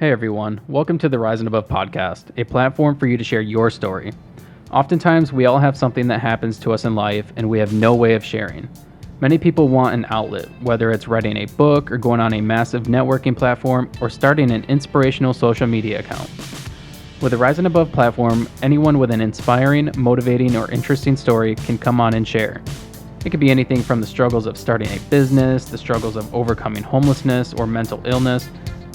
Hey everyone, welcome to the Rise and Above podcast, a platform for you to share your story. Oftentimes, we all have something that happens to us in life and we have no way of sharing. Many people want an outlet, whether it's writing a book or going on a massive networking platform or starting an inspirational social media account. With the Rise and Above platform, anyone with an inspiring, motivating, or interesting story can come on and share. It could be anything from the struggles of starting a business, the struggles of overcoming homelessness or mental illness.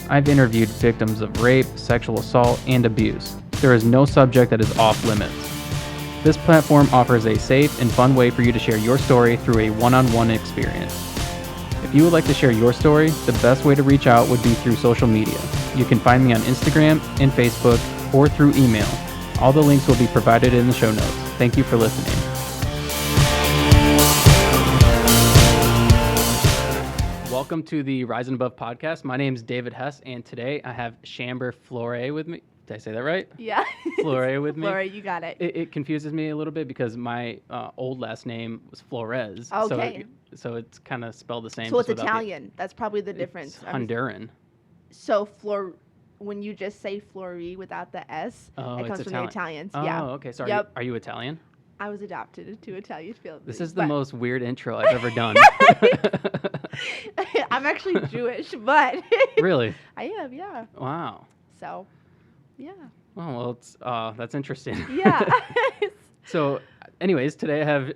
I've interviewed victims of rape, sexual assault, and abuse. There is no subject that is off limits. This platform offers a safe and fun way for you to share your story through a one-on-one experience. If you would like to share your story, the best way to reach out would be through social media. You can find me on Instagram and Facebook or through email. All the links will be provided in the show notes. Thank you for listening. Welcome to the Rise and Above podcast. My name is David Hess, and today I have Shamber Raine with me. Did I say that right? Yeah. Raine with me. Raine, you got it. It confuses me a little bit because my old last name was Flores. Okay. So it's kind of spelled the same. So it's Italian. That's probably the difference. It's Honduran. So when you just say Flori without the S, it comes from the Italians. Oh, yeah. okay. Sorry. Yep. Are you Italian? I was adopted to Italian family. This is the most weird intro I've ever done. I'm actually Jewish, but Really? I am, yeah. Wow. So, yeah. Well, it's that's interesting. Yeah. So, anyways, today I have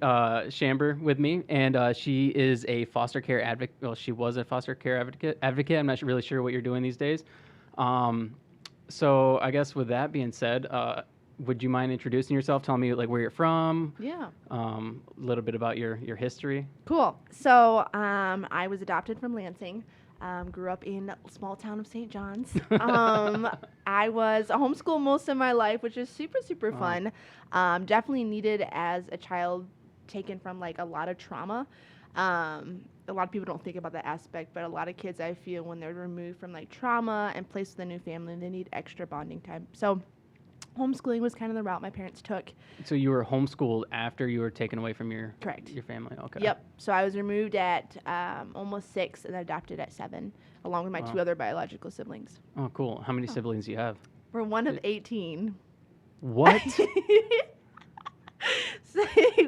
Shamber with me, and she is a foster care advocate. Well, she was a foster care advocate. I'm not really sure what you're doing these days. So, I guess with that being said, would you mind introducing yourself? Telling me like where you're from? Yeah. A little bit about your history. Cool. So I was adopted from Lansing. Grew up in a small town of St. John's. I was homeschooled most of my life, which is super fun. Definitely needed as a child, taken from like a lot of trauma. A lot of people don't think about that aspect, but a lot of kids, I feel, when they're removed from like trauma and placed with a new family, they need extra bonding time. So homeschooling was kind of the route my parents took. So you were homeschooled after you were taken away from your family? Okay. Yep. So I was removed at almost 6 and adopted at 7, along with my 2 other biological siblings. Oh, cool. How many siblings do you have? We're one of 18. What? So,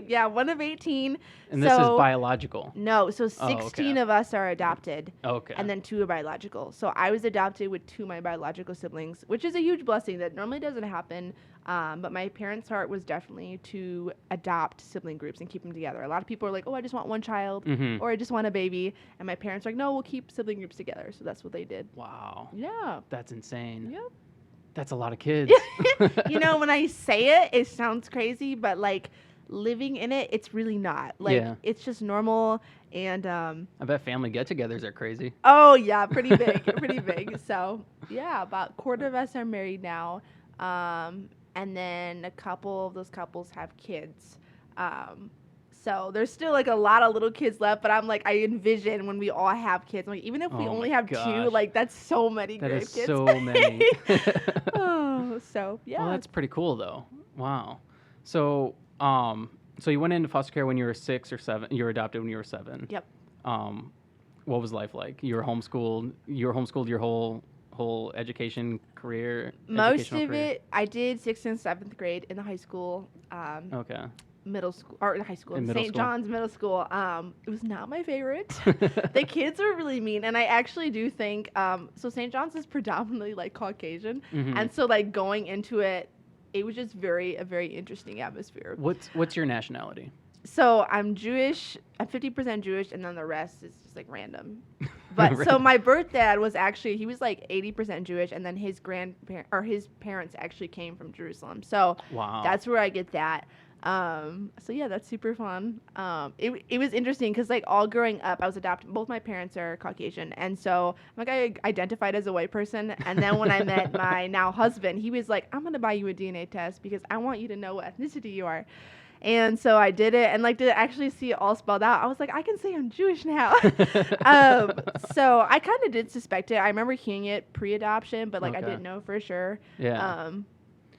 yeah, one of 18. And this is biological? No, so 16 of us are adopted. Okay. And then 2 are biological. So I was adopted with 2 of my biological siblings, which is a huge blessing that normally doesn't happen. But my parents' heart was definitely to adopt sibling groups and keep them together. A lot of people are like, oh, I just want one child, or I just want a baby. And my parents are like, no, we'll keep sibling groups together. So that's what they did. Wow. Yeah. That's insane. Yep. That's a lot of kids. You know, when I say it sounds crazy, but like living in it, it's really not. Like, it's just normal. And I bet family get-togethers are crazy. Oh yeah, pretty big, pretty big. So yeah, about a quarter of us are married now, and then a couple of those couples have kids. So there's still like a lot of little kids left, but I'm like, I envision when we all have kids, like even if we only have 2, like that's so many great kids. That is so many. Oh, so yeah. Well, that's pretty cool though. Wow. So, so you went into foster care when you were 6 or 7. You were adopted when you were 7. Yep. What was life like? You were homeschooled. You were homeschooled your whole education career. Most of it, I did 6th and 7th grade in the high school. Okay. Middle school or in high school, in St. John's Middle School. It was not my favorite. The kids were really mean, and I actually do think so St. John's is predominantly like Caucasian, and so like going into it, it was just a very interesting atmosphere. What's your nationality? So I'm Jewish. I'm 50% Jewish, and then the rest is just like random. But so my birth dad was actually, he was like 80% Jewish, and then his his parents actually came from Jerusalem. So that's where I get that. So yeah, that's super fun. It was interesting because like all growing up, I was adopted. Both my parents are Caucasian. And so like I identified as a white person. And then when I met my now husband, he was like, I'm going to buy you a DNA test because I want you to know what ethnicity you are. And so I did it, and like to actually see it all spelled out, I was like, I can say I'm Jewish now. So I kind of did suspect it. I remember hearing it pre-adoption, but like I didn't know for sure. Yeah.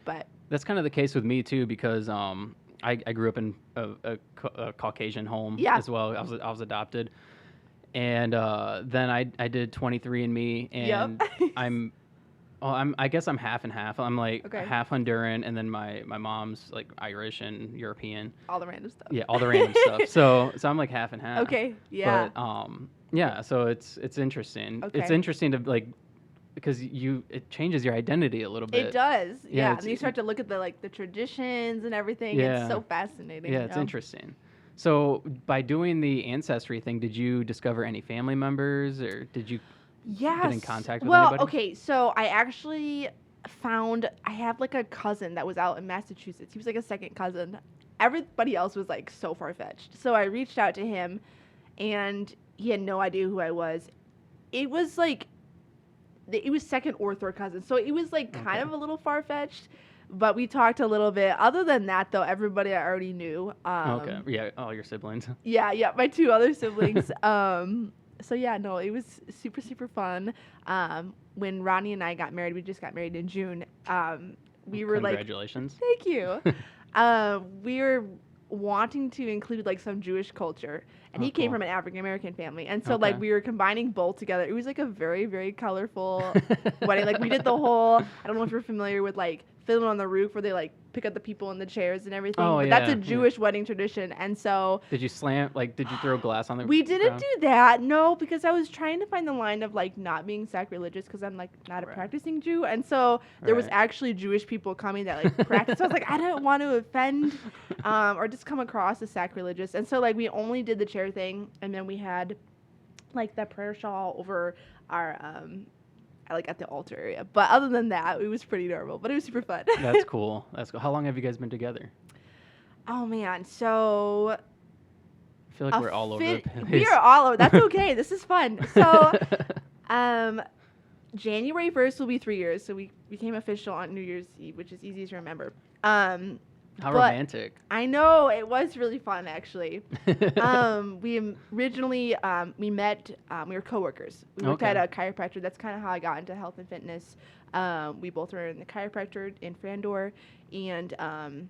But that's kind of the case with me too, because I grew up in a Caucasian home as well. I was adopted, and then I did 23andMe, and I'm I guess I'm half and half. I'm like Okay. half Honduran, and then my mom's like Irish and European. All the random stuff. Yeah, all the random stuff. So I'm like half and half. Okay. Yeah. But yeah. So it's interesting. It's Okay. interesting to like because it changes your identity a little bit. It does. Yeah, Yeah. And you start to look at the traditions and everything. Yeah. It's so fascinating. Yeah, it's interesting. So by doing the ancestry thing, did you discover any family members, or did you get in contact with anybody? Okay, so I actually I have like a cousin that was out in Massachusetts. He was like a second cousin. Everybody else was like so far-fetched. So I reached out to him and he had no idea who I was. It was like, it was second or third cousin. So it was like kind of a little far-fetched, but we talked a little bit. Other than that though, everybody I already knew. Okay. Yeah, all your siblings. Yeah, my two other siblings. So yeah, no, it was super, super fun. When Ronnie and I got married, we just got married in June. We were like, congratulations. thank you. We were wanting to include like some Jewish culture, and he came from an African American family, and so like we were combining both together. It was like a very, very colorful wedding. Like we did the whole, I don't know if you're familiar with like Fiddler on the Roof, where they like pick up the people in the chairs and everything. Oh, but yeah, that's a Jewish wedding tradition, and so did you did you throw glass on the we didn't ground? do that, no, because I was trying to find the line of like not being sacrilegious, because I'm like not a practicing Jew, and so there was actually Jewish people coming that like practice. So I was like, I don't want to offend or just come across as sacrilegious, and so like we only did the chair thing, and then we had like the prayer shawl over our like at the altar area. But other than that, it was pretty normal, but it was super fun. That's cool. That's cool. How long have you guys been together? Oh man, so I feel like we're all over the place. we are all over. That's okay. This is fun. So January 1st will be 3 years. So we became official on New Year's Eve, which is easy to remember. How romantic. I know, it was really fun actually. We originally we met, we were coworkers. We worked at a chiropractor. That's kind of how I got into health and fitness. We both were in the chiropractor in Frandor, and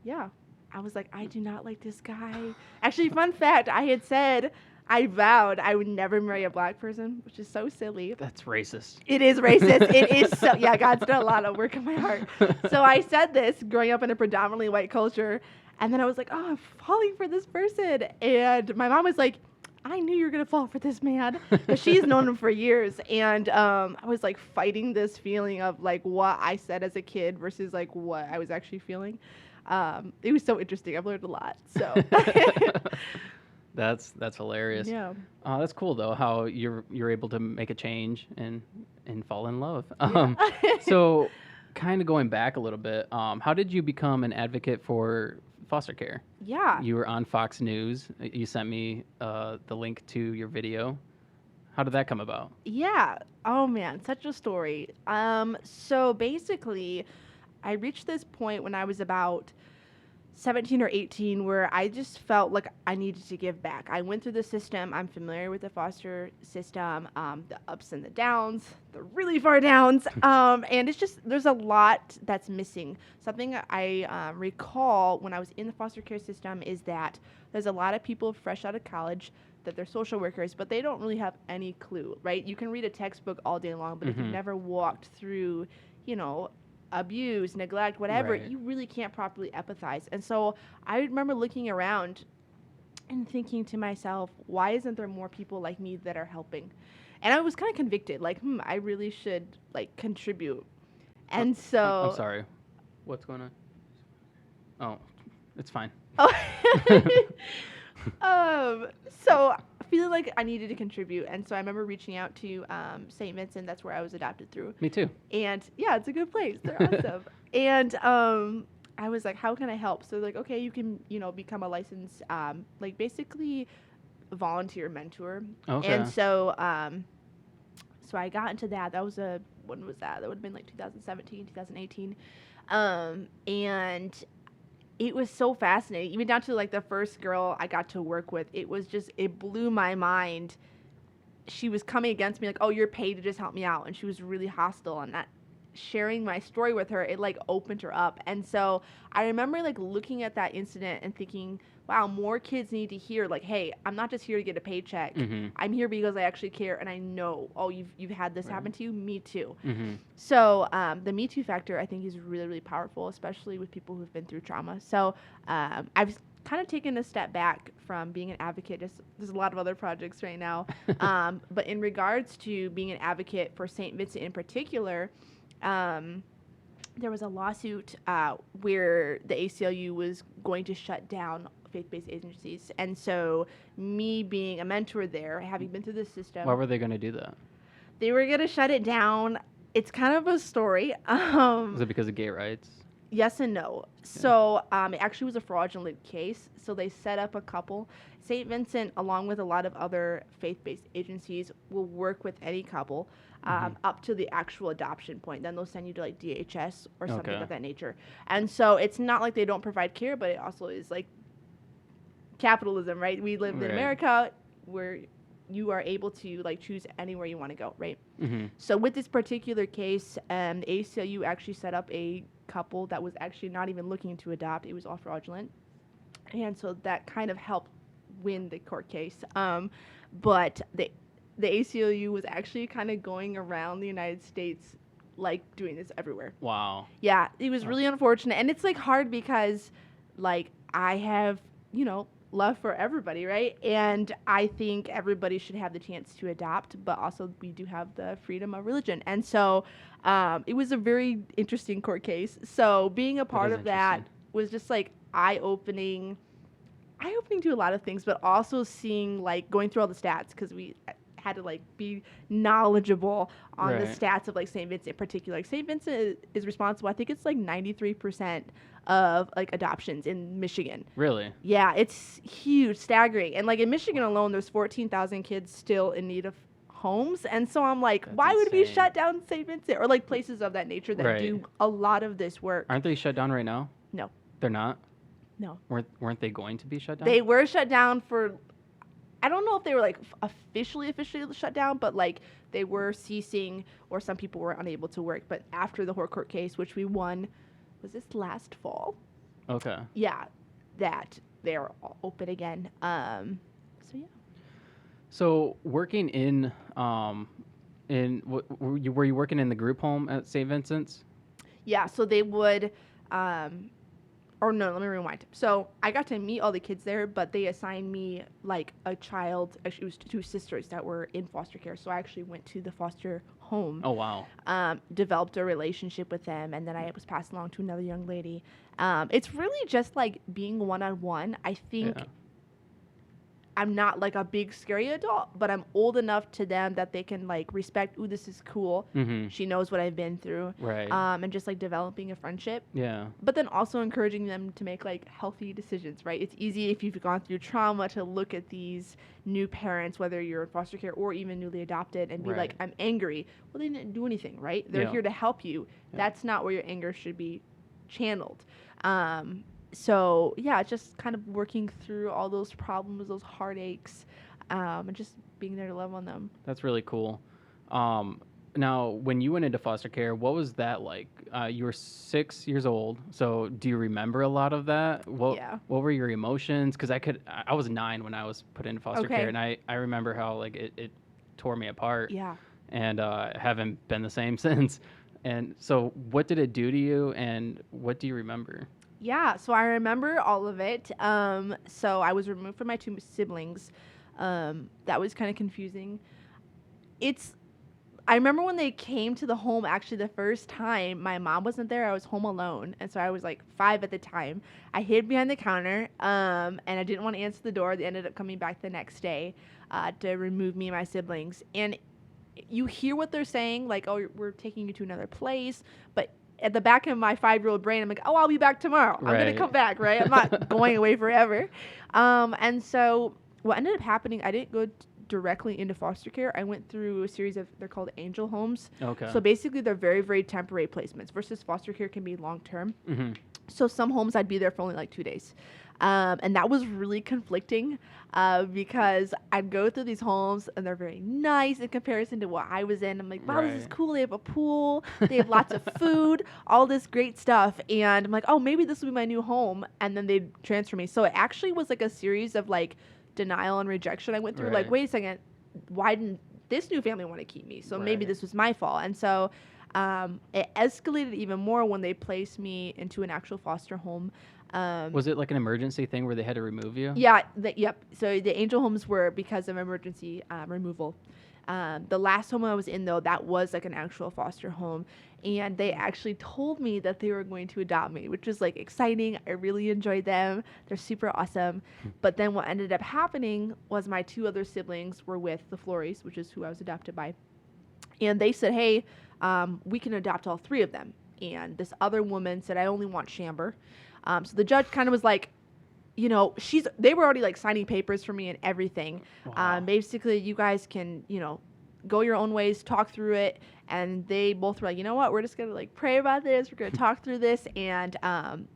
yeah, I was like, I do not like this guy. Actually, fun fact, I vowed I would never marry a black person, which is so silly. That's racist. It is racist. It is so, yeah, God's done a lot of work in my heart. So I said this growing up in a predominantly white culture, and then I was like, oh, I'm falling for this person. And my mom was like, I knew you were going to fall for this man, because she's known him for years. And I was like fighting this feeling of like what I said as a kid versus like what I was actually feeling. It was so interesting. I've learned a lot. So That's hilarious. yeah. That's cool though, how you're able to make a change and fall in love. So kind of going back a little bit, how did you become an advocate for foster care? Yeah. You were on Fox News. You sent me the link to your video. How did that come about? Yeah. Oh man, such a story. So basically, I reached this point when I was about 17 or 18 where I just felt like I needed to give back. I went through the system. I'm familiar with the foster system, the ups and the downs, the really far downs. And it's just, there's a lot that's missing. Something I recall when I was in the foster care system is that there's a lot of people fresh out of college that they're social workers, but they don't really have any clue, right? You can read a textbook all day long, but if you've never walked through, abuse, neglect, whatever, you really can't properly empathize. And so I remember looking around and thinking to myself, why isn't there more people like me that are helping? And I was kind of convicted, like, I really should like contribute. And so I'm sorry. What's going on? Oh, it's fine. So feeling like I needed to contribute, and so I remember reaching out to St. Vincent. That's where I was adopted through. Me too. And yeah, it's a good place. They're awesome. And I was like, how can I help? So like, okay, you can become a licensed like basically volunteer mentor. Okay. And so so I got into that. That was when was that? That would have been like 2017, 2018. And it was so fascinating, even down to like the first girl I got to work with. It was just, it blew my mind. She was coming against me like, oh, you're paid to just help me out. And she was really hostile on that. sharing my story with her, it like opened her up. And so I remember like looking at that incident and thinking, wow, more kids need to hear like, hey, I'm not just here to get a paycheck. I'm here because I actually care, and I know, oh, you've had this happen to you. Me too. So the Me Too factor, I think, is really, really powerful, especially with people who've been through trauma. So I've kind of taken a step back from being an advocate. There's a lot of other projects right now. But in regards to being an advocate for St. Vincent in particular, there was a lawsuit where the ACLU was going to shut down faith-based agencies. And so me being a mentor there, having been through the system. Why were they going to do that? They were going to shut it down. It's kind of a story. Was it because of gay rights? Yes and no. Yeah. So it actually was a fraudulent case. So they set up a couple. St. Vincent, along with a lot of other faith-based agencies, will work with any couple up to the actual adoption point. Then they'll send you to like DHS or something of that nature. And so it's not like they don't provide care, but it also is like capitalism, right? We live in America where you are able to like choose anywhere you want to go, right? So with this particular case, the ACLU actually set up a couple that was actually not even looking to adopt. It was all fraudulent. And so that kind of helped win the court case. But the ACLU was actually kind of going around the United States like doing this everywhere. Wow. Yeah, it was really unfortunate. And it's like hard because like I have, you know, love for everybody, right? And I think everybody should have the chance to adopt, but also we do have the freedom of religion. And so it was a very interesting court case. So being a part of that was just like eye-opening to a lot of things, but also seeing like going through all the stats, because we had to like be knowledgeable on the stats of like St. Vincent in particular. Like St. Vincent is responsible, I think it's like 93% of like adoptions in Michigan. Really? Yeah, it's huge, staggering. And like in Michigan alone, there's 14,000 kids still in need of homes. And so I'm like, why would we shut down St. Vincent or like places of that nature that do a lot of this work? Aren't they shut down right now? No. They're not? No. Weren't they going to be shut down? They were shut down for, I don't know if they were like officially shut down, but like they were ceasing, or some people were unable to work. But after the court case, which we won, was this last fall? Okay. Yeah, that they're all open again. So yeah. So working in were you working in the group home at St. Vincent's? Yeah. So they would. Or no, let me rewind. So I got to meet all the kids there, but they assigned me like a child. Actually, it was two sisters that were in foster care. So I actually went to the foster home. Oh, wow. Developed a relationship with them, and then I was passed along to another young lady. It's really just like being one-on-one. I think I'm not like a big scary adult, but I'm old enough to them that they can like respect, ooh, this is cool. She knows what I've been through. Right. And just like developing a friendship. Yeah. But then also encouraging them to make like healthy decisions, right? It's easy if you've gone through trauma to look at these new parents, whether you're in foster care or even newly adopted, and be like, I'm angry. Well, they didn't do anything, right? They're here to help you. Yeah. That's not where your anger should be channeled. So yeah, just kind of working through all those problems, those heartaches, and just being there to love on them. That's really cool. Now, when you went into foster care, what was that like? You were 6 years old, so do you remember a lot of that? What were your emotions? Because I was 9 when I was put into foster care, and I remember how like it tore me apart. Yeah. And haven't been the same since. And so, what did it do to you, and what do you remember? Yeah, so I remember all of it. So I was removed from my 2 siblings. That was kind of confusing. I remember when they came to the home, actually the first time, my mom wasn't there. I was home alone. And so I was like 5 at the time. I hid behind the counter, and I didn't want to answer the door. They ended up coming back the next day to remove me and my siblings. And you hear what they're saying, like, oh, we're taking you to another place. But at the back of my 5-year-old brain, I'm like, oh, I'll be back tomorrow. I'm going to come back, right? I'm not going away forever. And so what ended up happening, I didn't go directly into foster care. I went through a series of, they're called angel homes. Okay. So basically they're very, very temporary placements versus foster care can be long-term. So some homes I'd be there for only like 2 days. And that was really conflicting because I'd go through these homes and they're very nice in comparison to what I was in. I'm like, wow, this is Right. cool. They have a pool, they have lots of food, all this great stuff. And I'm like, oh, maybe this will be my new home. And then they'd transfer me. So it actually was like a series of like denial and rejection I went through. Like, Right. wait a second, why didn't this new family want to keep me? So maybe Right. this was my fault. And so it escalated even more when they placed me into an actual foster home. Was it like an emergency thing where they had to remove you? Yeah, yep. So the angel homes were because of emergency removal. The last home I was in, though, that was like an actual foster home. And they actually told me that they were going to adopt me, which was like exciting. I really enjoyed them. They're super awesome. But then what ended up happening was my 2 other siblings were with the Flories, which is who I was adopted by. And they said, hey, we can adopt all 3 of them. And this other woman said, I only want Shamber. So the judge kind of was like, you know, they were already like signing papers for me and everything. Wow. Basically, you guys can, you know, go your own ways, talk through it. And they both were like, you know what, we're just going to like pray about this. We're going to talk through this. And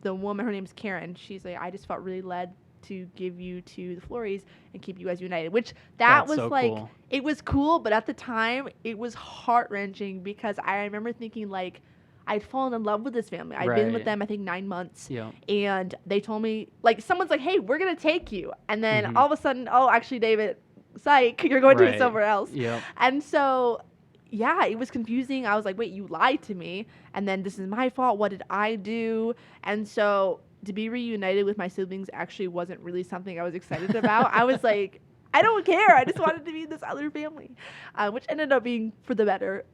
the woman, her name's Karen. She's like, I just felt really led to give you to the Flories and keep you guys united, which that That's was so like, cool. It was cool. But at the time, it was heart-wrenching because I remember thinking like, I'd fallen in love with this family. I'd been with Right. them, I think, 9 months. Yeah. And they told me, like, someone's like, hey, we're going to take you. And then Mhm. all of a sudden, oh, actually, David, psych, you're going to Right. it somewhere else. Yep. And so, yeah, it was confusing. I was like, wait, you lied to me. And then this is my fault. What did I do? And so to be reunited with my siblings actually wasn't really something I was excited about. I was like, I don't care. I just wanted to be in this other family, which ended up being for the better.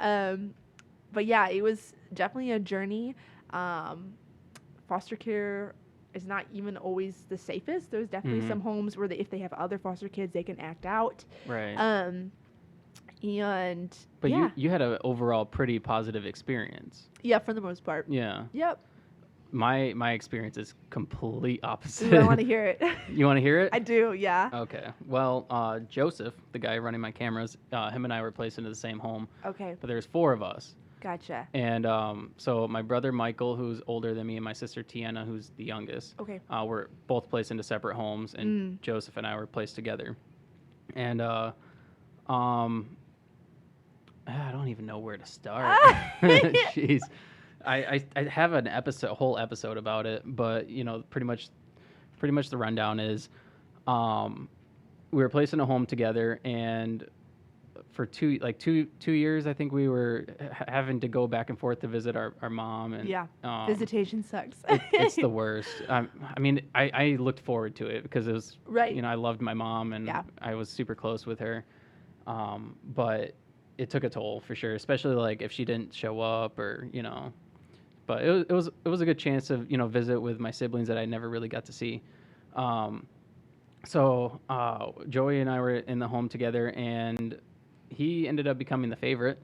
But yeah, it was definitely a journey. Foster care is not even always the safest. There's definitely some homes where if they have other foster kids, they can act out. Right. And But yeah, you had an overall pretty positive experience. yeah, for the most part. Yeah. Yep. My experience is complete opposite. Ooh, I want to hear it. You want to hear it? I do, yeah. Okay. Well, Joseph, the guy running my cameras, him and I were placed into the same home, Okay, but there's 4 of us. gotcha. And so my brother Michael, who's older than me, and my sister Tiana, who's the youngest, Okay. were both placed into separate homes, and Joseph and I were placed together. And I don't even know where to start. Jeez. I have a whole episode about it, but you know, pretty much the rundown is we were placed in a home together, and for two years I think we were having to go back and forth to visit our mom, and Yeah, visitation sucks. it's the worst. I mean, I looked forward to it because it was Right. you know, I loved my mom, and Yeah. I was super close with her, but it took a toll for sure, especially like if she didn't show up, or you know. But it was a good chance to, you know, visit with my siblings that I never really got to see. So Joey and I were in the home together, and he ended up becoming the favorite.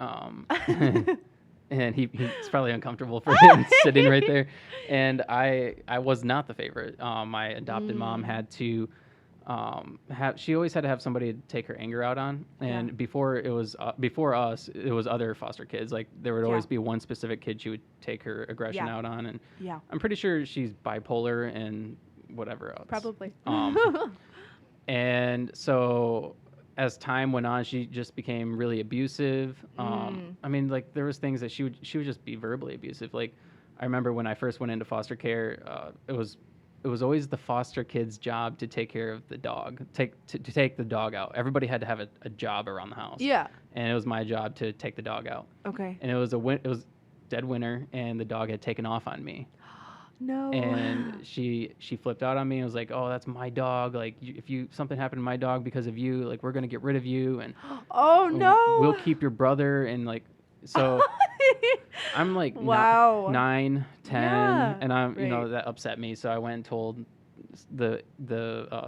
And he's probably uncomfortable for him sitting right there. And I was not the favorite. My adopted mom had to she always had to have somebody to take her anger out on. And Yeah. before us, it was other foster kids. Like there would always Yeah. be one specific kid she would take her aggression Yeah. out on. And Yeah, I'm pretty sure she's bipolar and whatever else. probably. And so as time went on, she just became really abusive. I mean, like there was things that she would just be verbally abusive. Like I remember when I first went into foster care, it was always the foster kid's job to take care of the dog, to take the dog out. Everybody had to have a job around the house. Yeah. And it was my job to take the dog out. Okay. And it was dead winter, and the dog had taken off on me. No. And she flipped out on me and was like, "Oh, that's my dog. Like, if something happened to my dog because of you, like, we're gonna get rid of you, and Oh no. we'll keep your brother." And like, so I'm like Wow. 9, 10, Yeah, and I'm you know, right. that upset me. So I went and told the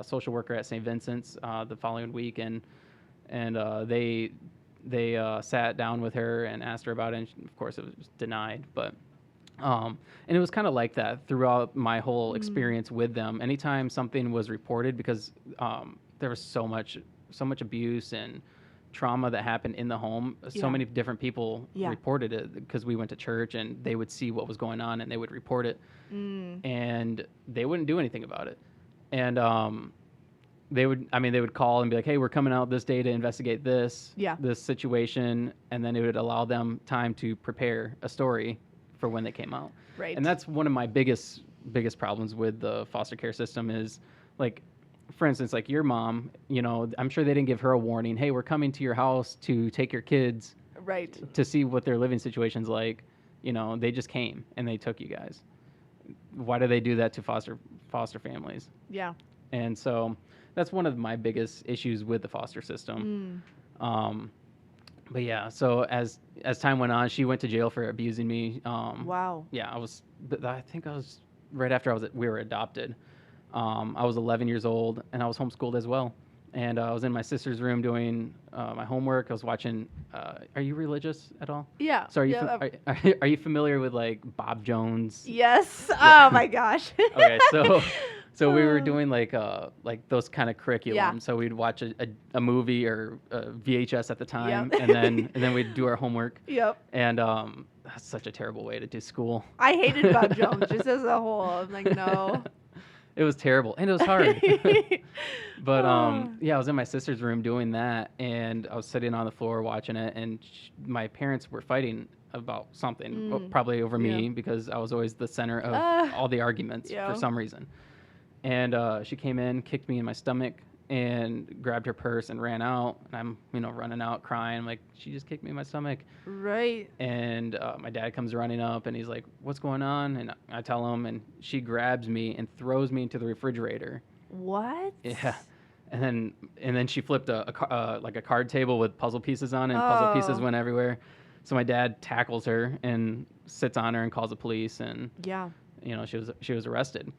social worker at St. Vincent's the following week, and they sat down with her and asked her about it, and of course it was denied. But and it was kind of like that throughout my whole experience with them. Anytime something was reported, because there was so much abuse and trauma that happened in the home, so many different people reported it because we went to church and they would see what was going on and they would report it, and they wouldn't do anything about it. And they would call and be like, hey, we're coming out this day to investigate this situation, and then it would allow them time to prepare a story for when they came out. Right. And that's one of my biggest problems with the foster care system is, like, for instance, like your mom, you know, I'm sure they didn't give her a warning. Hey, we're coming to your house to take your kids, right, to see what their living situation's like. You know, they just came and they took you guys. Why do they do that to foster families? Yeah. And so that's one of my biggest issues with the foster system. But yeah, so as time went on, she went to jail for abusing me. Wow. Yeah, I think I was right after we were adopted. I was 11 years old, and I was homeschooled as well. And I was in my sister's room doing my homework. I was watching. Are you religious at all? Yeah. So are you familiar with like Bob Jones? Yes. Yeah. Oh my gosh. Okay, so we were doing like those kind of curriculum. Yeah. So we'd watch a movie or a VHS at the time, and then we'd do our homework. Yep. And that's such a terrible way to do school. I hated Bob Jones just as a whole. I'm like, no. It was terrible, and it was hard. But yeah, I was in my sister's room doing that, and I was sitting on the floor watching it, and my parents were fighting about something, probably over me, because I was always the center of all the arguments for some reason. And she came in, kicked me in my stomach, and grabbed her purse and ran out. And I'm, running out crying. I'm like, she just kicked me in my stomach. Right. And my dad comes running up, and he's like, what's going on? And I tell him, and she grabs me and throws me into the refrigerator. What? Yeah. And then she flipped a card table with puzzle pieces on it, and puzzle pieces went everywhere. So my dad tackles her and sits on her and calls the police, and she was arrested.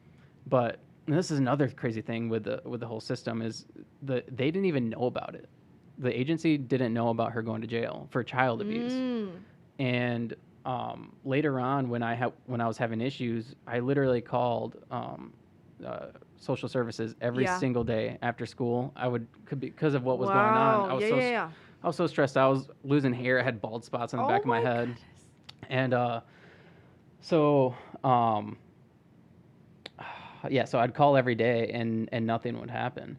But this is another crazy thing with the whole system is they didn't even know about it. The agency didn't know about her going to jail for child abuse. And later on, when I was having issues, I literally called social services every single day after school. Because of what was going on. I was so stressed. I was losing hair. I had bald spots on the back of my head. Goodness. And so I'd call every day, and nothing would happen.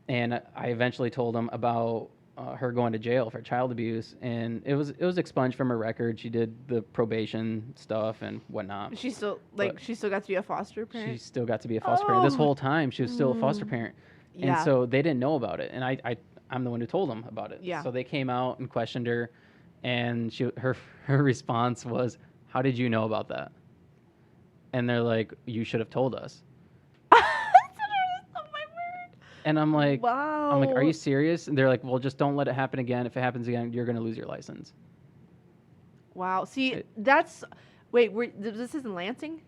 And I eventually told them about her going to jail for child abuse, and it was expunged from her record. She did the probation stuff and whatnot. She still got to be a foster parent? She still got to be a foster parent. This whole time, she was still a foster parent. And so they didn't know about it, and I'm the one who told them about it. Yeah. So they came out and questioned her, and her response was, how did you know about that? And they're like, you should have told us. And I'm like, wow. Are you serious? And they're like, well, just don't let it happen again. If it happens again, you're going to lose your license. Wow. See, this is in Lansing?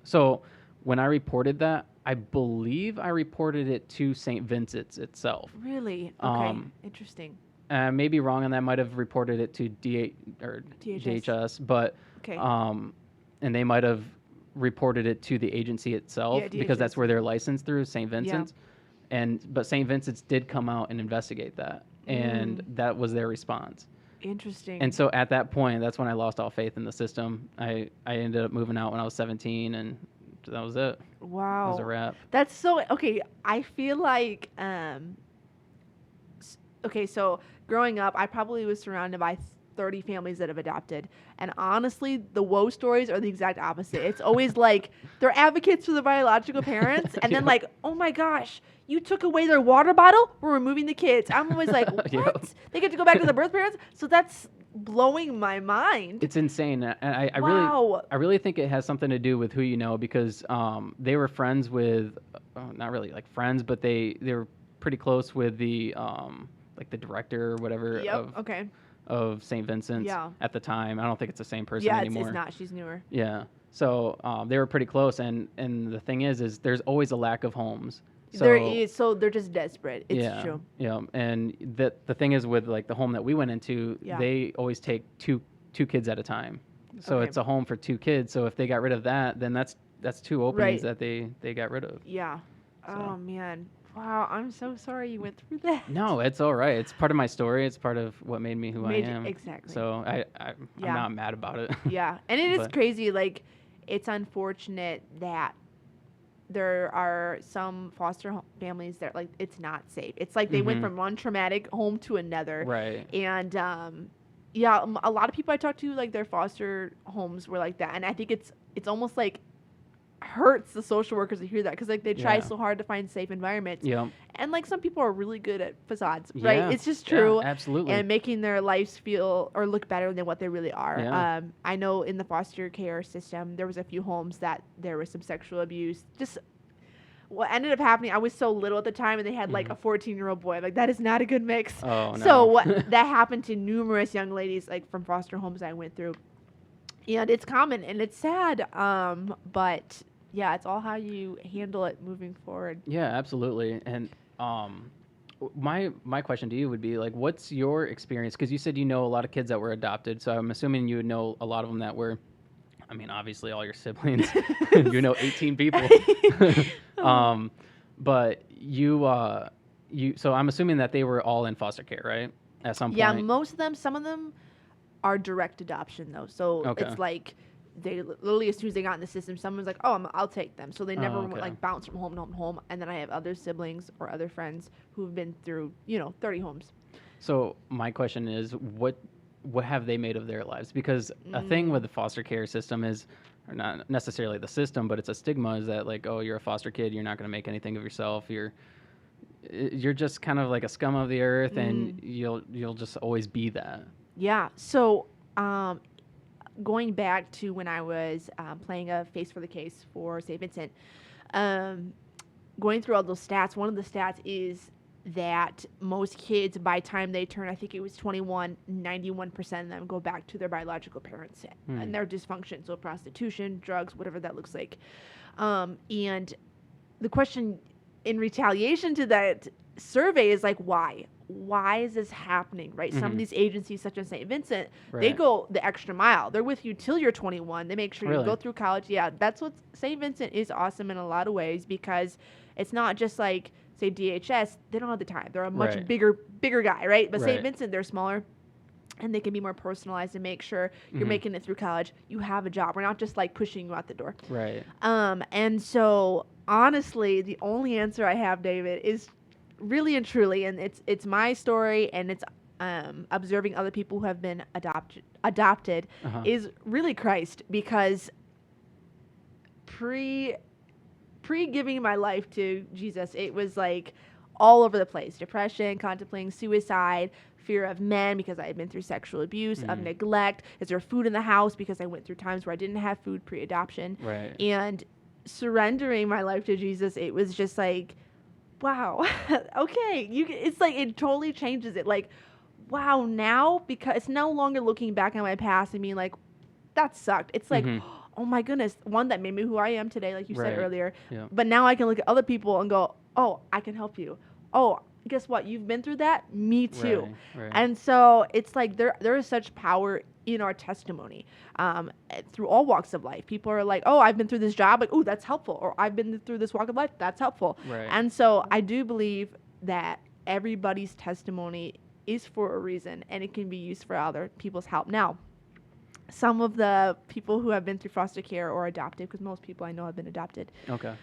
So when I reported that, I believe I reported it to St. Vincent's itself. Really? Okay. Interesting. Maybe wrong on that. Might have reported it to DHS, but okay. And they might have reported it to the agency itself because that's where they're licensed through, St. Vincent's. Yeah. But St. Vincent's did come out and investigate that, and that was their response. Interesting. And so at that point, that's when I lost all faith in the system. I ended up moving out when I was 17, and that was it. Wow. That was a wrap. That's so okay. I feel like so growing up, I probably was surrounded by 30 families that have adopted. And honestly, the woe stories are the exact opposite. It's always like they're advocates for the biological parents, and then like, oh my gosh, you took away their water bottle, we're removing the kids. I'm always like, what? They get to go back to the birth parents? So that's blowing my mind. It's insane. And I really think it has something to do with who you know, because they were friends with, not really like friends, but they were pretty close with the like the director or whatever of St. Vincent's at the time. I don't think it's the same person anymore. Yeah, it's not. She's newer. Yeah. So they were pretty close, and the thing is there's always a lack of homes. So, there is, so they're just desperate. It's true. Yeah, and the thing is with like the home that we went into, they always take two kids at a time. So it's a home for 2 kids. So if they got rid of that, then that's 2 openings that they got rid of. Yeah. So. Oh man. Wow, I'm so sorry you went through that. No, it's all right. It's part of my story. It's part of what made me who I am. Exactly. So I'm Yeah. not mad about it. Yeah, and it is But- crazy. Like, it's unfortunate that there are some foster families that like it's not safe. It's like they went Mhm. from one traumatic home to another, Right. and yeah, a lot of people I talked to, like their foster homes were like that, and I think it's almost like hurts the social workers to hear that because like they try Yeah. so hard to find safe environments, Yep. and like some people are really good at facades, right? Yeah. It's just Yeah, true. absolutely. And making their lives feel or look better than what they really are. Yeah. I know in the foster care system there was a few homes that there was some sexual abuse. Just what ended up happening, I was so little at the time, and they had like a 14-year-old boy. Like, that is not a good mix. Oh, no. So what that happened to numerous young ladies, like from foster homes I went through, and it's common and it's sad. But yeah, it's all how you handle it moving forward. Yeah, absolutely. And my question to you would be like, what's your experience? Because you said you know a lot of kids that were adopted, so I'm assuming you would know a lot of them that were. I mean, obviously, all your siblings. You know, 18 people. But you. So I'm assuming that they were all in foster care, right? At some point. Yeah, most of them. Some of them are direct adoption though. So Okay. it's like they literally as soon as they got in the system, someone's like, "Oh, I'll take them." So they never okay. like bounce from home to home to home. And then I have other siblings or other friends who've been through 30 homes. So my question is, what have they made of their lives? Because a thing with the foster care system is, or not necessarily the system, but it's a stigma, is that like, oh, you're a foster kid, you're not going to make anything of yourself. You're just kind of like a scum of the earth, and you'll just always be that. Yeah. So going back to when I was playing a face for the case for St. Vincent, going through all those stats, one of the stats is that most kids, by time they turn, I think it was 21, 91% of them go back to their biological parents and their dysfunction. So prostitution, drugs, whatever that looks like. And the question in retaliation to that survey is like, why? Why is this happening, right? Some of these agencies, such as St. Vincent, they Right. go the extra mile. They're with you till you're 21. They make sure you Really? go through college. Yeah, that's what St. Vincent is awesome in a lot of ways, because it's not just like, say, DHS. They don't have the time. They're a much Right. bigger guy, right? But St. Right. Vincent, they're smaller, and they can be more personalized and make sure you're making it through college. You have a job. We're not just like pushing you out the door. Right. And so honestly, the only answer I have, David, is really and truly, and it's my story, and it's observing other people who have been adopted is really Christ, because pre giving my life to Jesus, it was like all over the place: depression, contemplating suicide, fear of men because I had been through sexual abuse, of neglect. Is there food in the house? Because I went through times where I didn't have food pre-adoption. Right. And surrendering my life to Jesus, it was just like, wow, okay. It's like it totally changes it. Like, wow, now, because it's no longer looking back on my past and being like, that sucked. It's like, oh my goodness, one that made me who I am today, like you Right. said earlier. Yeah. But now I can look at other people and go, oh, I can help you. Oh, guess what? You've been through that. Me too. Right. And so it's like there is such power in our testimony through all walks of life. People are like, oh, I've been through this job. Like, oh, that's helpful. Or I've been through this walk of life. That's helpful. Right. And so I do believe that everybody's testimony is for a reason, and it can be used for other people's help. Now, some of the people who have been through foster care or adopted, because most people I know have been adopted, Okay.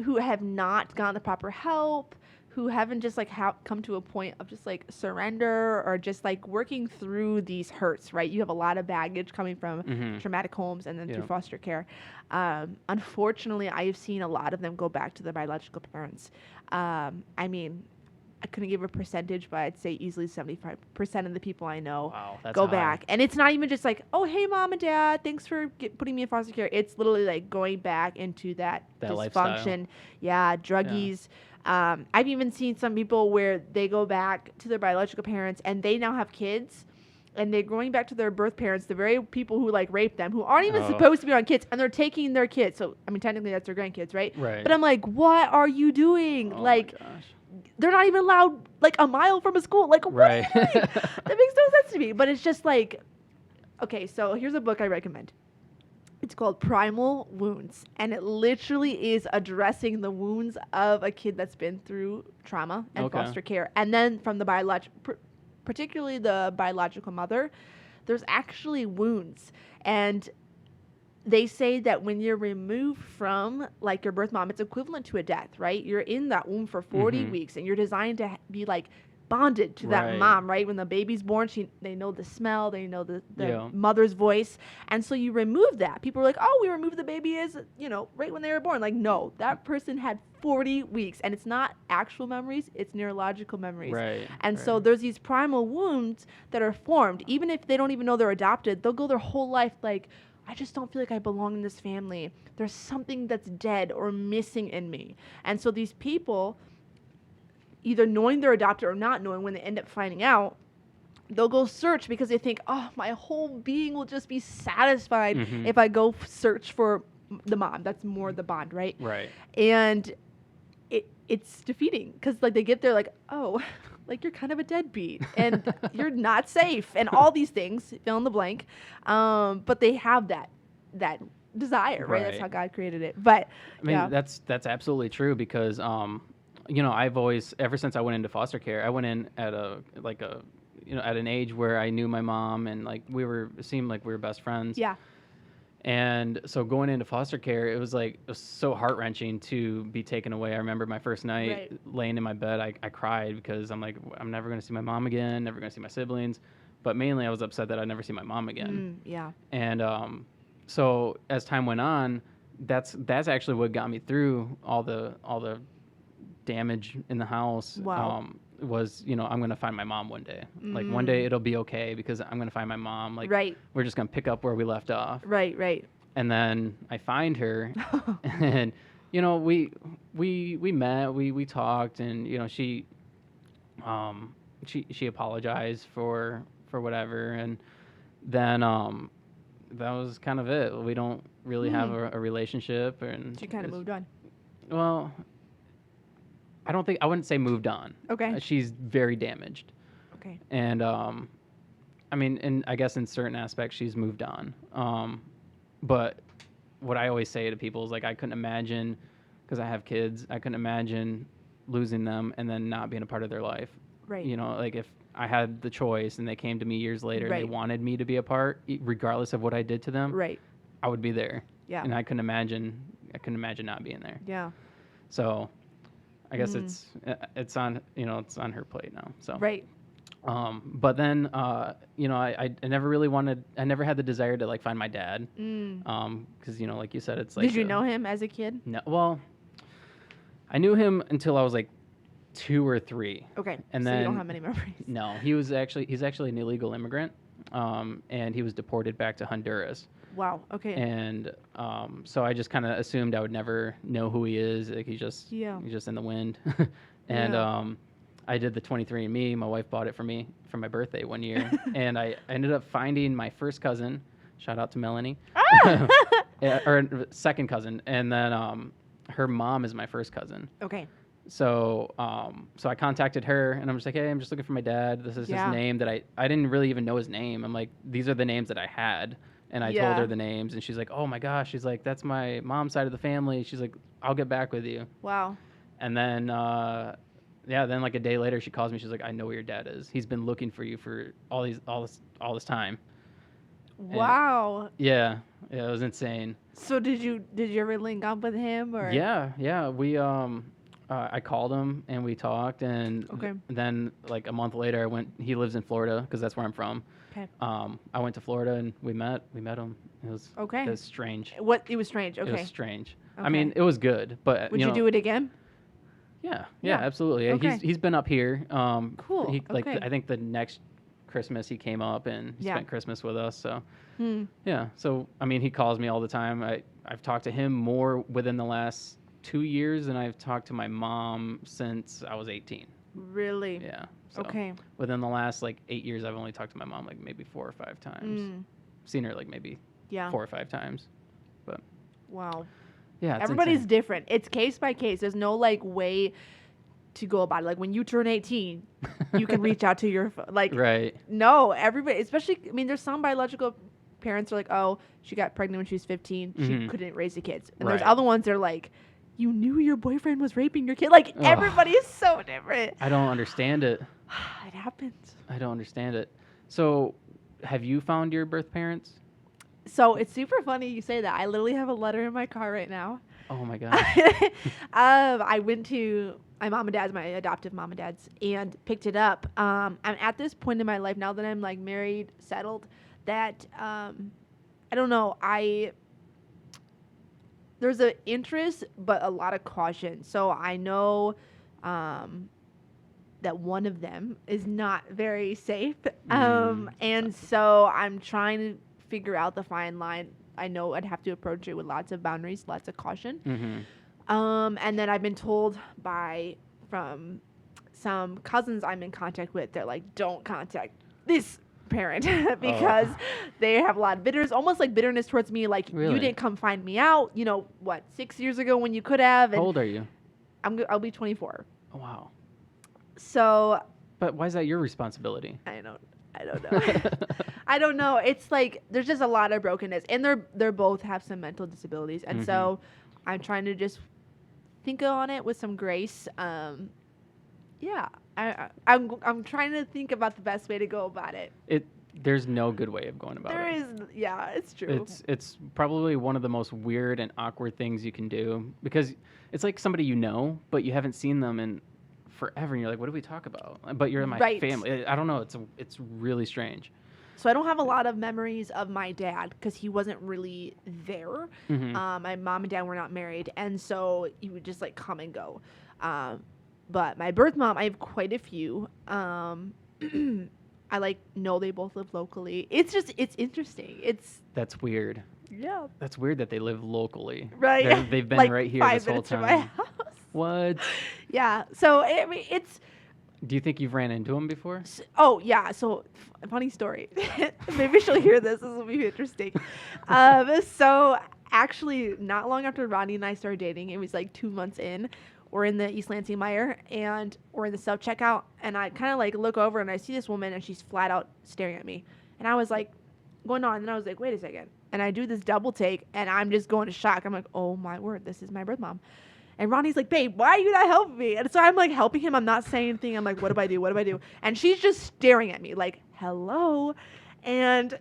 who have not gotten the proper help, who haven't just like come to a point of just like surrender or just like working through these hurts, right? You have a lot of baggage coming from traumatic homes and then through foster care. Unfortunately, I have seen a lot of them go back to their biological parents. I mean, I couldn't give a percentage, but I'd say easily 75% of the people I know go back. And it's not even just like, oh, hey, mom and dad, thanks for putting me in foster care. It's literally like going back into that dysfunction. Lifestyle. Yeah, druggies. Yeah. I've even seen some people where they go back to their biological parents and they now have kids. And they're going back to their birth parents, the very people who like raped them, who aren't even supposed to be on kids, and they're taking their kids. So, I mean, technically that's their grandkids, right? Right. But I'm like, what are you doing? Oh like, my gosh. they're not even allowed like a mile from a school. Like, what are you doing? That makes no sense to me. But it's just like, okay, so here's a book I recommend. It's called Primal Wounds, and it literally is addressing the wounds of a kid that's been through trauma and Okay. foster care. And then from the particularly the biological mother, there's actually wounds. And they say that when you're removed from like your birth mom, it's equivalent to a death, right? You're in that womb for 40 weeks, and you're designed to be like bonded to that Right. mom, right? When the baby's born, they know the smell, they know the Yeah. mother's voice, and so you remove that. People are like, oh, we removed the baby as right when they were born. Like, no, that person had 40 weeks, and it's not actual memories, it's neurological memories. Right. And so there's these primal wounds that are formed. Even if they don't even know they're adopted, they'll go their whole life like, I just don't feel like I belong in this family. There's something that's dead or missing in me. And so these people, either knowing they're adopted or not knowing, when they end up finding out, they'll go search because they think, oh, my whole being will just be satisfied if I go search for the mom. That's more the bond, right? Right. And it's defeating because like they get there like, oh, like you're kind of a deadbeat and you're not safe and all these things, fill in the blank. But they have that desire, right? That's how God created it. But I mean, that's absolutely true because I've always, ever since I went into foster care, I went in at at an age where I knew my mom and like it seemed like we were best friends. Yeah. And so going into foster care, it was so heart-wrenching to be taken away. I remember my first night laying in my bed, I cried because I'm like, I'm never going to see my mom again, never going to see my siblings. But mainly I was upset that I'd never see my mom again. Yeah. And so as time went on, that's actually what got me through all the damage in the house. Wow. Was I'm gonna find my mom one day. Like one day it'll be okay because I'm gonna find my mom. Like we're just gonna pick up where we left off. Right. And then I find her, and we met, we talked, and she apologized for whatever, and then that was kind of it. We don't really have a relationship, and She kind of moved on. Well, I wouldn't say moved on. Okay. She's very damaged. Okay. And I mean, and I guess in certain aspects she's moved on. But what I always say to people is like, I couldn't imagine, because I have kids, I couldn't imagine losing them and then not being a part of their life. Right. Like if I had the choice and they came to me years later and they wanted me to be a part, regardless of what I did to them, I would be there. Yeah. And I couldn't imagine not being there. Yeah. So I guess it's on her plate now. So right. But then I never had the desire to like find my dad. Because like you said, it's like. Did you know him as a kid? No. Well, I knew him until I was like 2 or 3. Okay. And so then you don't have many memories. No, he's actually an illegal immigrant. And he was deported back to Honduras. Wow. Okay. And so I just kind of assumed I would never know who he is. Like he's just in the wind. And I did the 23andMe. My wife bought it for me for my birthday one year, and I ended up finding my first cousin. Shout out to Melanie, or second cousin, and then her mom is my first cousin. Okay. So I contacted her, and I'm just like, hey, I'm just looking for my dad. This is his name that I didn't really even know his name. I'm like, these are the names that I had. And I told her the names, and she's like, oh my gosh. She's like, that's my mom's side of the family. She's like, I'll get back with you. Wow. And then, then like a day later, she calls me. She's like, I know where your dad is. He's been looking for you for all this time. Wow. And it was insane. So did you ever link up with him or? Yeah. We I called him and we talked, and then like a month later, he lives in Florida because that's where I'm from. Okay. I went to Florida and we met him. It was strange. It was strange. Okay. It was strange. Okay. I mean, it was good, but would you do it again? Yeah, absolutely. Okay. He's been up here. Cool. I think the next Christmas he came up and spent Christmas with us. So yeah. So I mean, he calls me all the time. I've talked to him more within the last 2 years than I've talked to my mom since I was 18. Really? Yeah. So within the last like 8 years, I've only talked to my mom like maybe 4 or 5 times. Seen her like maybe 4 or 5 times. But wow. Yeah. Everybody's insane. different. It's case by case. There's no like way to go about it. Like when you turn 18, you can reach out to your right. No, everybody, especially. I mean, there's some biological parents are like, oh, she got pregnant when she was 15. She couldn't raise the kids. And there's Right. other ones that are like, you knew your boyfriend was raping your kid. Like, everybody is so different. I don't understand it. It happens. I don't understand it. So, have you found your birth parents? So it's super funny you say that. I literally have a letter in my car right now. Oh my god. I went to my mom and dad's, my adoptive mom and dad's, and picked it up. I'm at this point in my life now that I'm like married, settled, that I don't know. There's an interest, but a lot of caution. So I know that one of them is not very safe, and so I'm trying to figure out the fine line. I know I'd have to approach it with lots of boundaries, lots of caution. And then I've been told from some cousins I'm in contact with, they're like, don't contact this parent because they have a lot of bitterness, almost like bitterness towards me. Like, Really? you didn't come find me out, 6 years ago when you could have. And How old are you? I'll be 24. Oh, wow. So But why is that your responsibility? I don't know. I don't know. It's like there's just a lot of brokenness, and they're both have some mental disabilities, and so I'm trying to just think on it with some grace. I'm trying to think about the best way to go about it. There's no good way of going about it. There is, yeah, it's true. It's probably one of the most weird and awkward things you can do, because it's like somebody you know, but you haven't seen them in forever, and you're like, what do we talk about? But you're in my family. I don't know. It's really strange. So I don't have a lot of memories of my dad because he wasn't really there. My mom and dad were not married, and so he would just like come and go. But my birth mom, I have quite a few. I know they both live locally. It's interesting. That's weird. Yeah. That's weird that they live locally. Right. They've been like right here 5 this whole minutes from time. my house. What? Yeah. So I mean, it's. Do you think you've ran into them before? Oh yeah. So funny story. Maybe she'll hear this. This will be interesting. So actually, not long after Ronnie and I started dating, it was like 2 months in. We're in the East Lansing Meijer, and we're in the self-checkout, and I kind of like look over, and I see this woman, and she's flat out staring at me. And I was like, going on, and then I was like, wait a second. And I do this double take, and I'm just going to shock. I'm like, oh my word, this is my birth mom. And Ronnie's like, babe, why are you not helping me? And so I'm like helping him. I'm not saying anything. I'm like, what do I do? What do I do? And she's just staring at me like, hello. And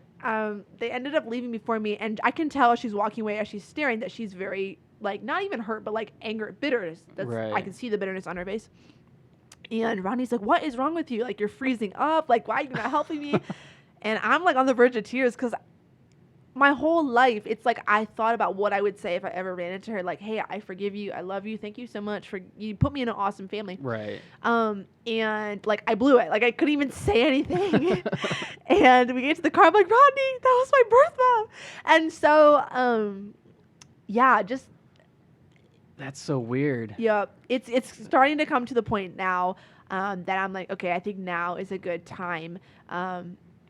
they ended up leaving before me, and I can tell as she's walking away, as she's staring, that she's very, like, not even hurt, but like anger, bitterness. Right. I can see the bitterness on her face. And Ronnie's like, what is wrong with you? Like, you're freezing up. Like, why are you not helping me? And I'm like on the verge of tears because my whole life, it's like I thought about what I would say if I ever ran into her. Like, hey, I forgive you. I love you. Thank you so much for you put me in an awesome family. Right. And like I blew it. Like I couldn't even say anything. And we get to the car. I'm like, Rodney, that was my birth mom. And so, yeah, just. That's so weird. Yeah, it's starting to come to the point now that I'm like, okay, I think now is a good time.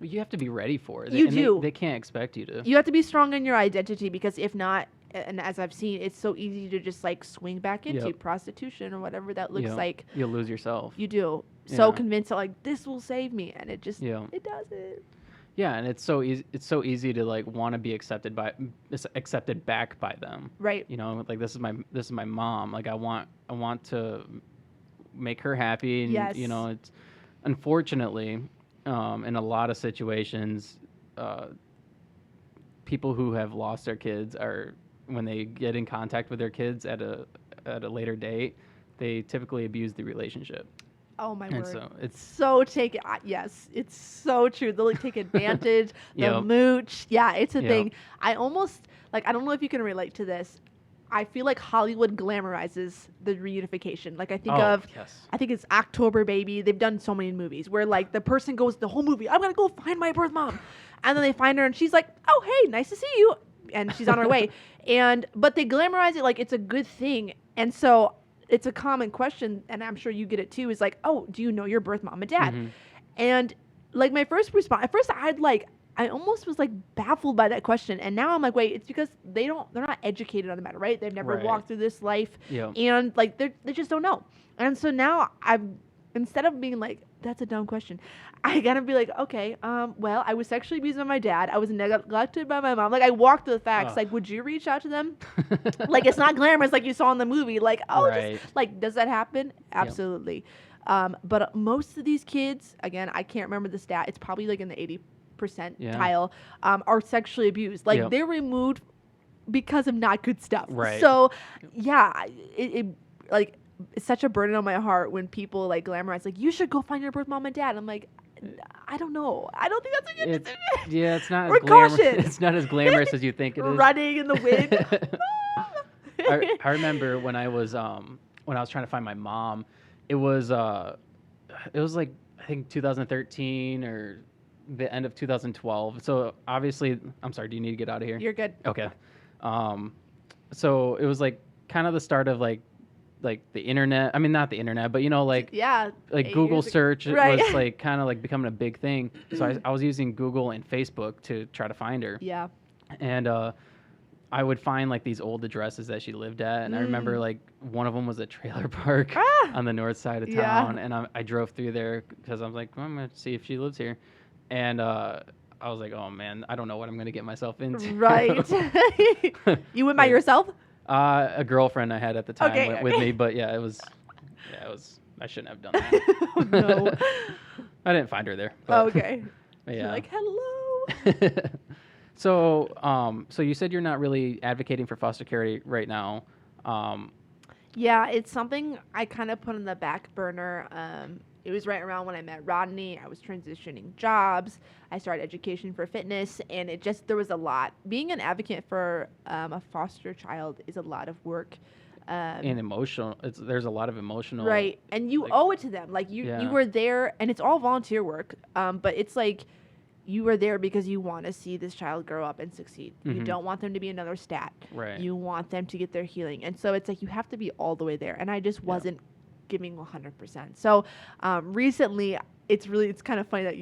You have to be ready for it. You do. They can't expect you to. You have to be strong in your identity, because if not, and as I've seen, it's so easy to just like swing back into prostitution or whatever that looks like. You'll lose yourself. You do. So convinced that like this will save me, and it just it doesn't. Yeah, and it's so easy. It's so easy to like want to be accepted back by them. Right. You know, like this is my mom. Like I want to make her happy, and you know, it's unfortunately in a lot of situations, people who have lost their kids are, when they get in contact with their kids at a later date, they typically abuse the relationship. Oh my word! So it's yes, it's so true. They'll like take advantage, the mooch. Yeah, it's a thing. I almost like, I don't know if you can relate to this. I feel like Hollywood glamorizes the reunification. Like I think it's October Baby. They've done so many movies where like the person goes the whole movie, I'm gonna go find my birth mom, and then they find her and she's like, oh hey, nice to see you, and she's on her way. But they glamorize it like it's a good thing, and so. It's a common question, and I'm sure you get it too, is like, oh, do you know your birth mom and dad? Mm-hmm. And like my first response, at first I almost was like baffled by that question. And now I'm like, wait, it's because they're not educated on the matter, right? They've never walked through this life, and like they just don't know. And so now instead of being like, that's a dumb question, I gotta be like, okay, well, I was sexually abused by my dad. I was neglected by my mom. Like, I walk through the facts. Like, would you reach out to them? Like, it's not glamorous like you saw in the movie. Like, oh, Right. just, like, does that happen? Absolutely. But most of these kids, again, I can't remember the stat. It's probably like in the 80 percentile, are sexually abused. Like, they're removed because of not good stuff. Right. So, yeah, it like, it's such a burden on my heart when people like glamorize, like, you should go find your birth mom and dad. I'm like, I don't know. I don't think that's a good decision. Yeah, it's not Or as glamorous. caution. It's not as glamorous as you think it is. Running in the wind. I remember when I was trying to find my mom, it was like I think 2013 or the end of 2012. So obviously, I'm sorry. Do you need to get out of here? You're good. Okay. So it was like kind of the start of like the internet. I mean, not the internet, but like Google search right. was like kind of like becoming a big thing. So I was using Google and Facebook to try to find her. Yeah. And I would find like these old addresses that she lived at, and I remember like one of them was a trailer park on the north side of town, and I drove through there because I was like, well, I'm gonna see if she lives here, and I was like, oh man, I don't know what I'm gonna get myself into. Right. You went by yourself? A girlfriend I had at the time went with me, but it was I shouldn't have done that. Oh, no. I didn't find her there. But, okay. But You're like, hello. So you said you're not really advocating for foster care right now. Yeah, it's something I kind of put on the back burner. It was right around when I met Rodney. I was transitioning jobs. I started education for fitness, and there was a lot. Being an advocate for a foster child is a lot of work. And emotional. There's a lot of emotional. Right, and you owe it to them. Like, you were there, and it's all volunteer work, but it's like you were there because you want to see this child grow up and succeed. Mm-hmm. You don't want them to be another stat. Right. You want them to get their healing. And so it's like you have to be all the way there, and I just wasn't giving 100%. So recently, it's kind of funny that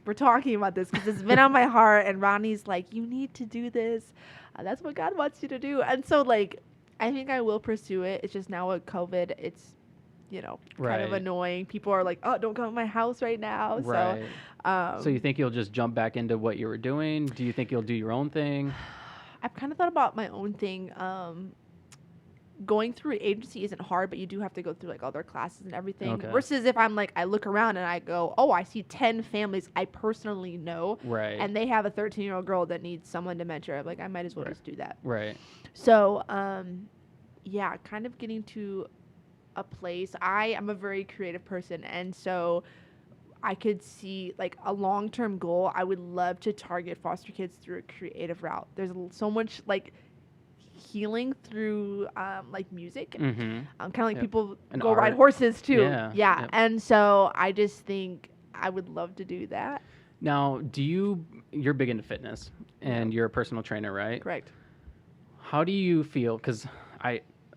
we're talking about this because it's been on my heart, and Ronnie's like, you need to do this. That's what God wants you to do. And so, like, I think I will pursue it. It's just now with COVID, it's, kind of annoying. People are like, oh, don't come to my house right now. Right. So you think you'll just jump back into what you were doing? Do you think you'll do your own thing? I've kind of thought about my own thing. Going through agency isn't hard, but you do have to go through like other classes and everything. Okay. Versus if I'm like, I look around and I go, oh, I see 10 families I personally know. Right. And they have a 13-year-old girl that needs someone to mentor. I'm like, I might as well just do that. Right. So, kind of getting to a place. I am a very creative person, and so I could see like a long-term goal. I would love to target foster kids through a creative route. There's so much like healing through like music. Mm-hmm. Kind of like people go art. Ride horses too. Yeah. Yep. And so I just think I would love to do that. Now, you're big into fitness and you're a personal trainer, right? Correct. How do you feel? Because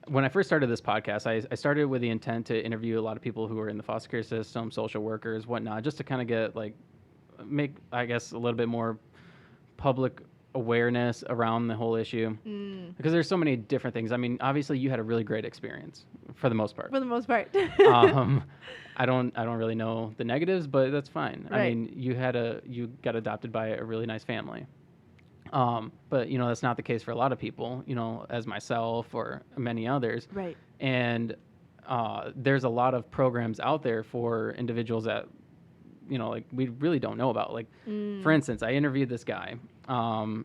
when I first started this podcast, I started with the intent to interview a lot of people who are in the foster care system, social workers, whatnot, just to kind of get make, I guess, a little bit more public awareness around the whole issue. Because there's so many different things. I mean, obviously you had a really great experience for the most part. I don't really know the negatives, but that's fine. Right. I mean, you got adopted by a really nice family. But that's not the case for a lot of people, as myself or many others. Right. And there's a lot of programs out there for individuals that, we really don't know about. Like, for instance, I interviewed this guy.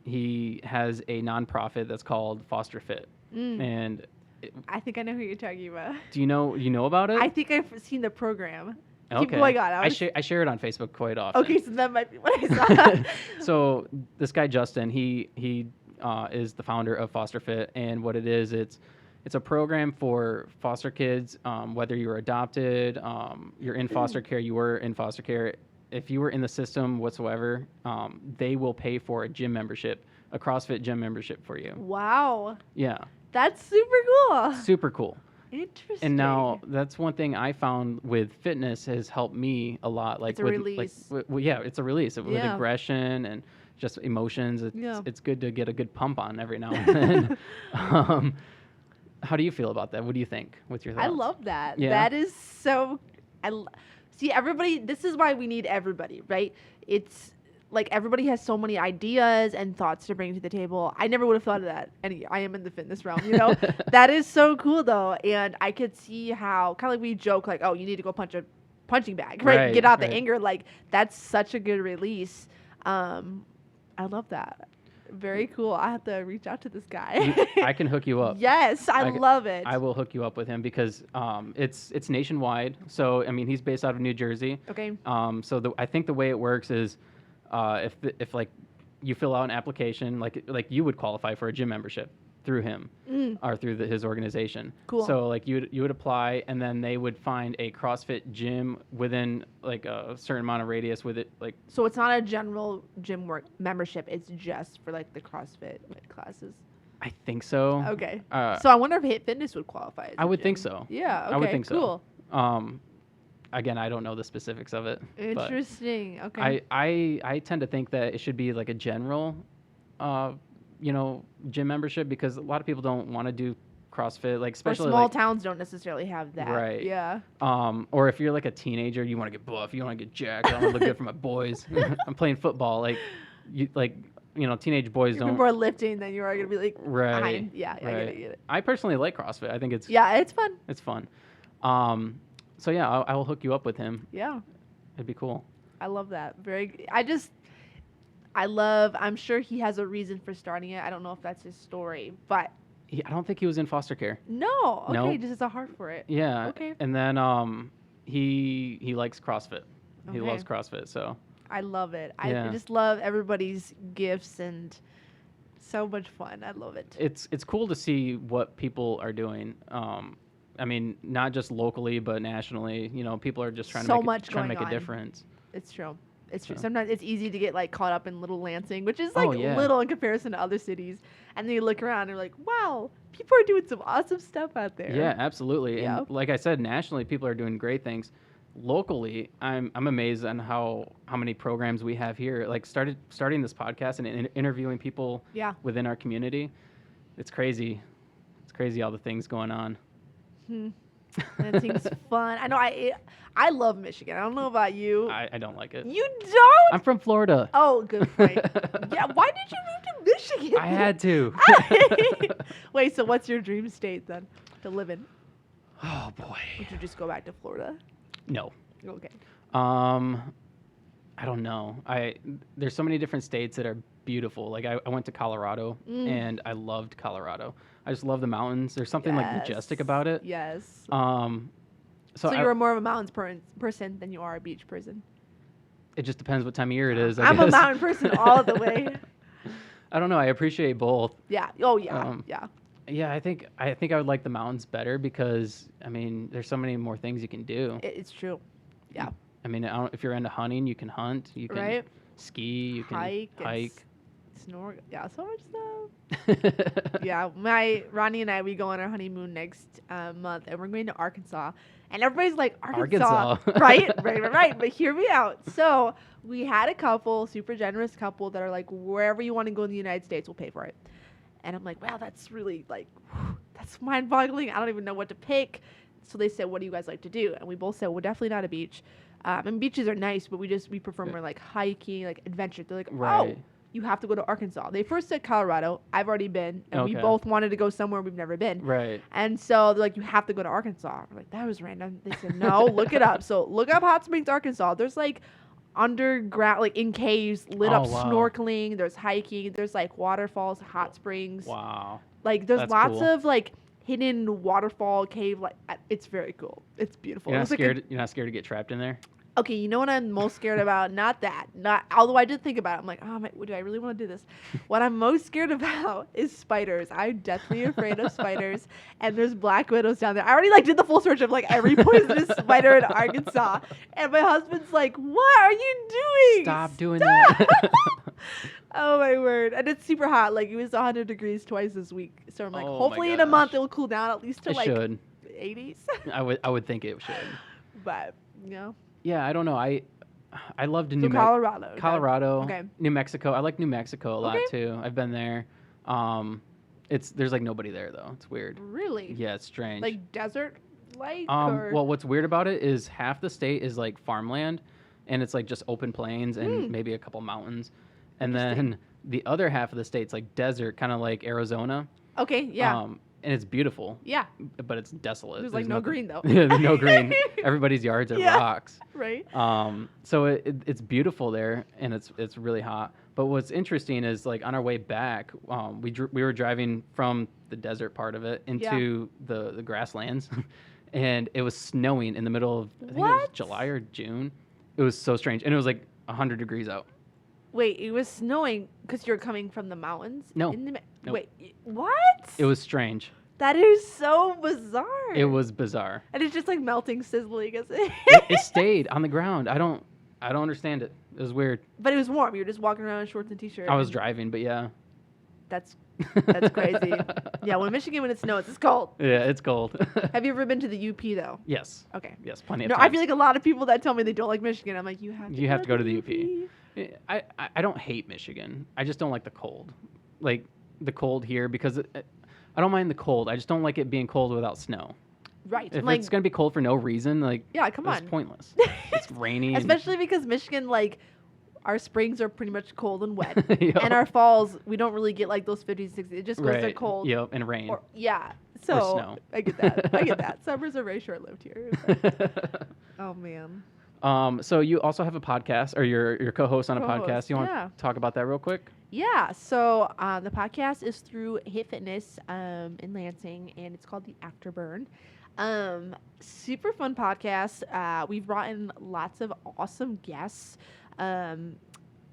He has a nonprofit that's called Foster Fit. And I think I know who you're talking about. Do you know about it? I think I've seen the program. Okay. Keep going on. I share it on Facebook quite often. Okay, so that might be what I saw. So this guy Justin, he is the founder of Foster Fit, and what it is, it's a program for foster kids, whether you were adopted, you're in foster care, you were in foster care. If you were in the system whatsoever, they will pay for a gym membership, a CrossFit gym membership for you. Wow. Yeah. That's super cool. Super cool. Interesting. And now that's one thing I found with fitness has helped me a lot. Like, it's a release. It's a release with aggression and just emotions. It's good to get a good pump on every now and then. How do you feel about that? What do you think? What's your thoughts? I love that. Yeah. That is so See, everybody, this is why we need everybody, right? It's like everybody has so many ideas and thoughts to bring to the table. I never would have thought of that. And I am in the fitness realm, you know? That is so cool, though. And I could see how, kind of like we joke, like, oh, you need to go punch a punching bag, right? Get out the anger. Like, that's such a good release. I love that. Very cool. I have to reach out to this guy. I can hook you up. Yes, I love it. I will hook you up with him because it's nationwide. So I mean, he's based out of New Jersey. Okay. So I think the way it works is, if like you fill out an application, like you would qualify for a gym membership through him or through his organization. Cool. So like you would apply, and then they would find a CrossFit gym within like a certain amount of radius with it. Like, so it's not a general gym membership. It's just for like the CrossFit classes. I think so. Okay. So I wonder if HIIT Fitness would qualify as I would think so. Yeah. Okay. I would think cool. so. Again, I don't know the specifics of it. Interesting. Okay. I tend to think that it should be like a general, gym membership, because a lot of people don't want to do CrossFit, like especially small towns don't necessarily have that. Right. Yeah. Or if you're like a teenager, you want to get buff, you want to get jacked. I want to look good for my boys. I'm playing football. Like, teenage boys You're don't. more lifting than you are gonna be like. Right. Yeah. Right. I get it. I personally like CrossFit. I think it's. Yeah, it's fun. It's fun. So yeah, I will hook you up with him. Yeah. It'd be cool. I love that. I'm sure he has a reason for starting it. I don't know if that's his story, but. I don't think he was in foster care. No. Okay. Nope. Just has a heart for it. Yeah. Okay. And then he likes CrossFit. Okay. He loves CrossFit. So. I love it. Yeah. I just love everybody's gifts and so much fun. I love it. It's cool to see what people are doing. I mean, not just locally, but nationally. People are just trying to make a difference. It's true. It's true. So. Sometimes it's easy to get like caught up in little Lansing, which is like little in comparison to other cities. And then you look around and you're like, wow, people are doing some awesome stuff out there. Yeah, absolutely. Yeah. And like I said, nationally, people are doing great things. Locally, I'm amazed on how many programs we have here. Like starting this podcast and interviewing people within our community. It's crazy. It's crazy all the things going on. That seems fun. I know. I love Michigan. I don't know about you. I don't like it. You don't? I'm from Florida. Oh, good point. Yeah. Why did you move to Michigan? I had to. Wait. So what's your dream state then to live in? Oh boy. Would you just go back to Florida? No. Okay. I don't know. There's so many different states that are beautiful. Like I went to Colorado and I loved Colorado. I just love the mountains. There's something like majestic about it. Yes. So you're more of a mountains person than you are a beach person. It just depends what time of year it is. I'm a mountain person all the way. I don't know. I appreciate both. Yeah. Oh yeah. Yeah. Yeah, I think I would like the mountains better because I mean, there's so many more things you can do. It's true. Yeah. I mean, if you're into hunting, you can hunt. You can ski. You can hike. Snore. Yeah, so much stuff. Yeah, Ronnie and I, we go on our honeymoon next month, and we're going to Arkansas. And everybody's like, Arkansas. Right? But hear me out. So we had a couple, super generous couple, that are like, wherever you want to go in the United States, we'll pay for it. And I'm like, wow, that's really like, that's mind-boggling. I don't even know what to pick. So they said, what do you guys like to do? And we both said, well, definitely not a beach. And beaches are nice, but we prefer more like hiking, like adventure. They're like, oh, you have to go to Arkansas. They first said Colorado. I've already been. And we both wanted to go somewhere we've never been. Right. And so they're like, you have to go to Arkansas. We're like, that was random. They said, no, look it up. So look up Hot Springs, Arkansas. There's like underground, like in caves, lit up snorkeling. There's hiking. There's like waterfalls, hot springs. Wow. Like there's lots of like hidden waterfall cave. Like it's very cool. It's beautiful. You're not scared to get trapped in there? Okay, you know what I'm most scared about? Not that. Although I did think about it. I'm like, oh, do I really want to do this? What I'm most scared about is spiders. I'm deathly afraid of spiders. And there's black widows down there. I already did the full search of every poisonous spider in Arkansas. And my husband's like, what are you doing? Stop doing that. Oh my word. And it's super hot. It was 100 degrees twice this week. So I'm like, hopefully in a month it will cool down at least to 80s. I would think it should. But, Yeah, I don't know. I loved Colorado. Colorado. Okay. New Mexico. I like New Mexico a lot too. I've been there. There's nobody there though. It's weird. Really? Yeah, it's strange. Like desert like? Well, what's weird about it is half the state is like farmland, and it's like just open plains and maybe a couple mountains, and then the other half of the state's like desert, kind of like Arizona. Okay, yeah. And it's beautiful. Yeah. But it's desolate. There's like no green though. Yeah, there's no green. Everybody's yards are rocks. Right. So it's beautiful there, and it's really hot. But what's interesting is like on our way back, we were driving from the desert part of it into the grasslands, and it was snowing in the middle of I think it was July or June. It was so strange, and it was like 100 degrees out. Wait, it was snowing because you're coming from the mountains? No. Nope. Nope. Wait, what? It was strange. That is so bizarre. It was bizarre. And it's just like melting, sizzling. It stayed on the ground. I don't understand it. It was weird. But it was warm. You were just walking around in shorts and t-shirt. I was driving, but yeah. That's crazy. Yeah, when Michigan, when it snows, it's cold. Yeah, it's cold. Have you ever been to the UP though? Yes. Okay. Yes, plenty of No, times. I feel like a lot of people that tell me they don't like Michigan, I'm like, you have to go to the UP. I don't hate Michigan. I just don't like the cold. Like the cold here because I don't mind the cold. I just don't like it being cold without snow. Right. If like, it's going to be cold for no reason, like come on. It's pointless. It's rainy. Especially because Michigan, like, our springs are pretty much cold and wet. Yep. And our falls, we don't really get like those 50s, 60s. It just goes to cold. Yep, and rain. So or snow. I get that. Summers are very short-lived here. Oh, man. So you also have a podcast, or you're co-host on a podcast. You want to talk about that real quick? Yeah. So the podcast is through HIIt Fitness in Lansing, and it's called The Afterburn. Super fun podcast. We've brought in lots of awesome guests.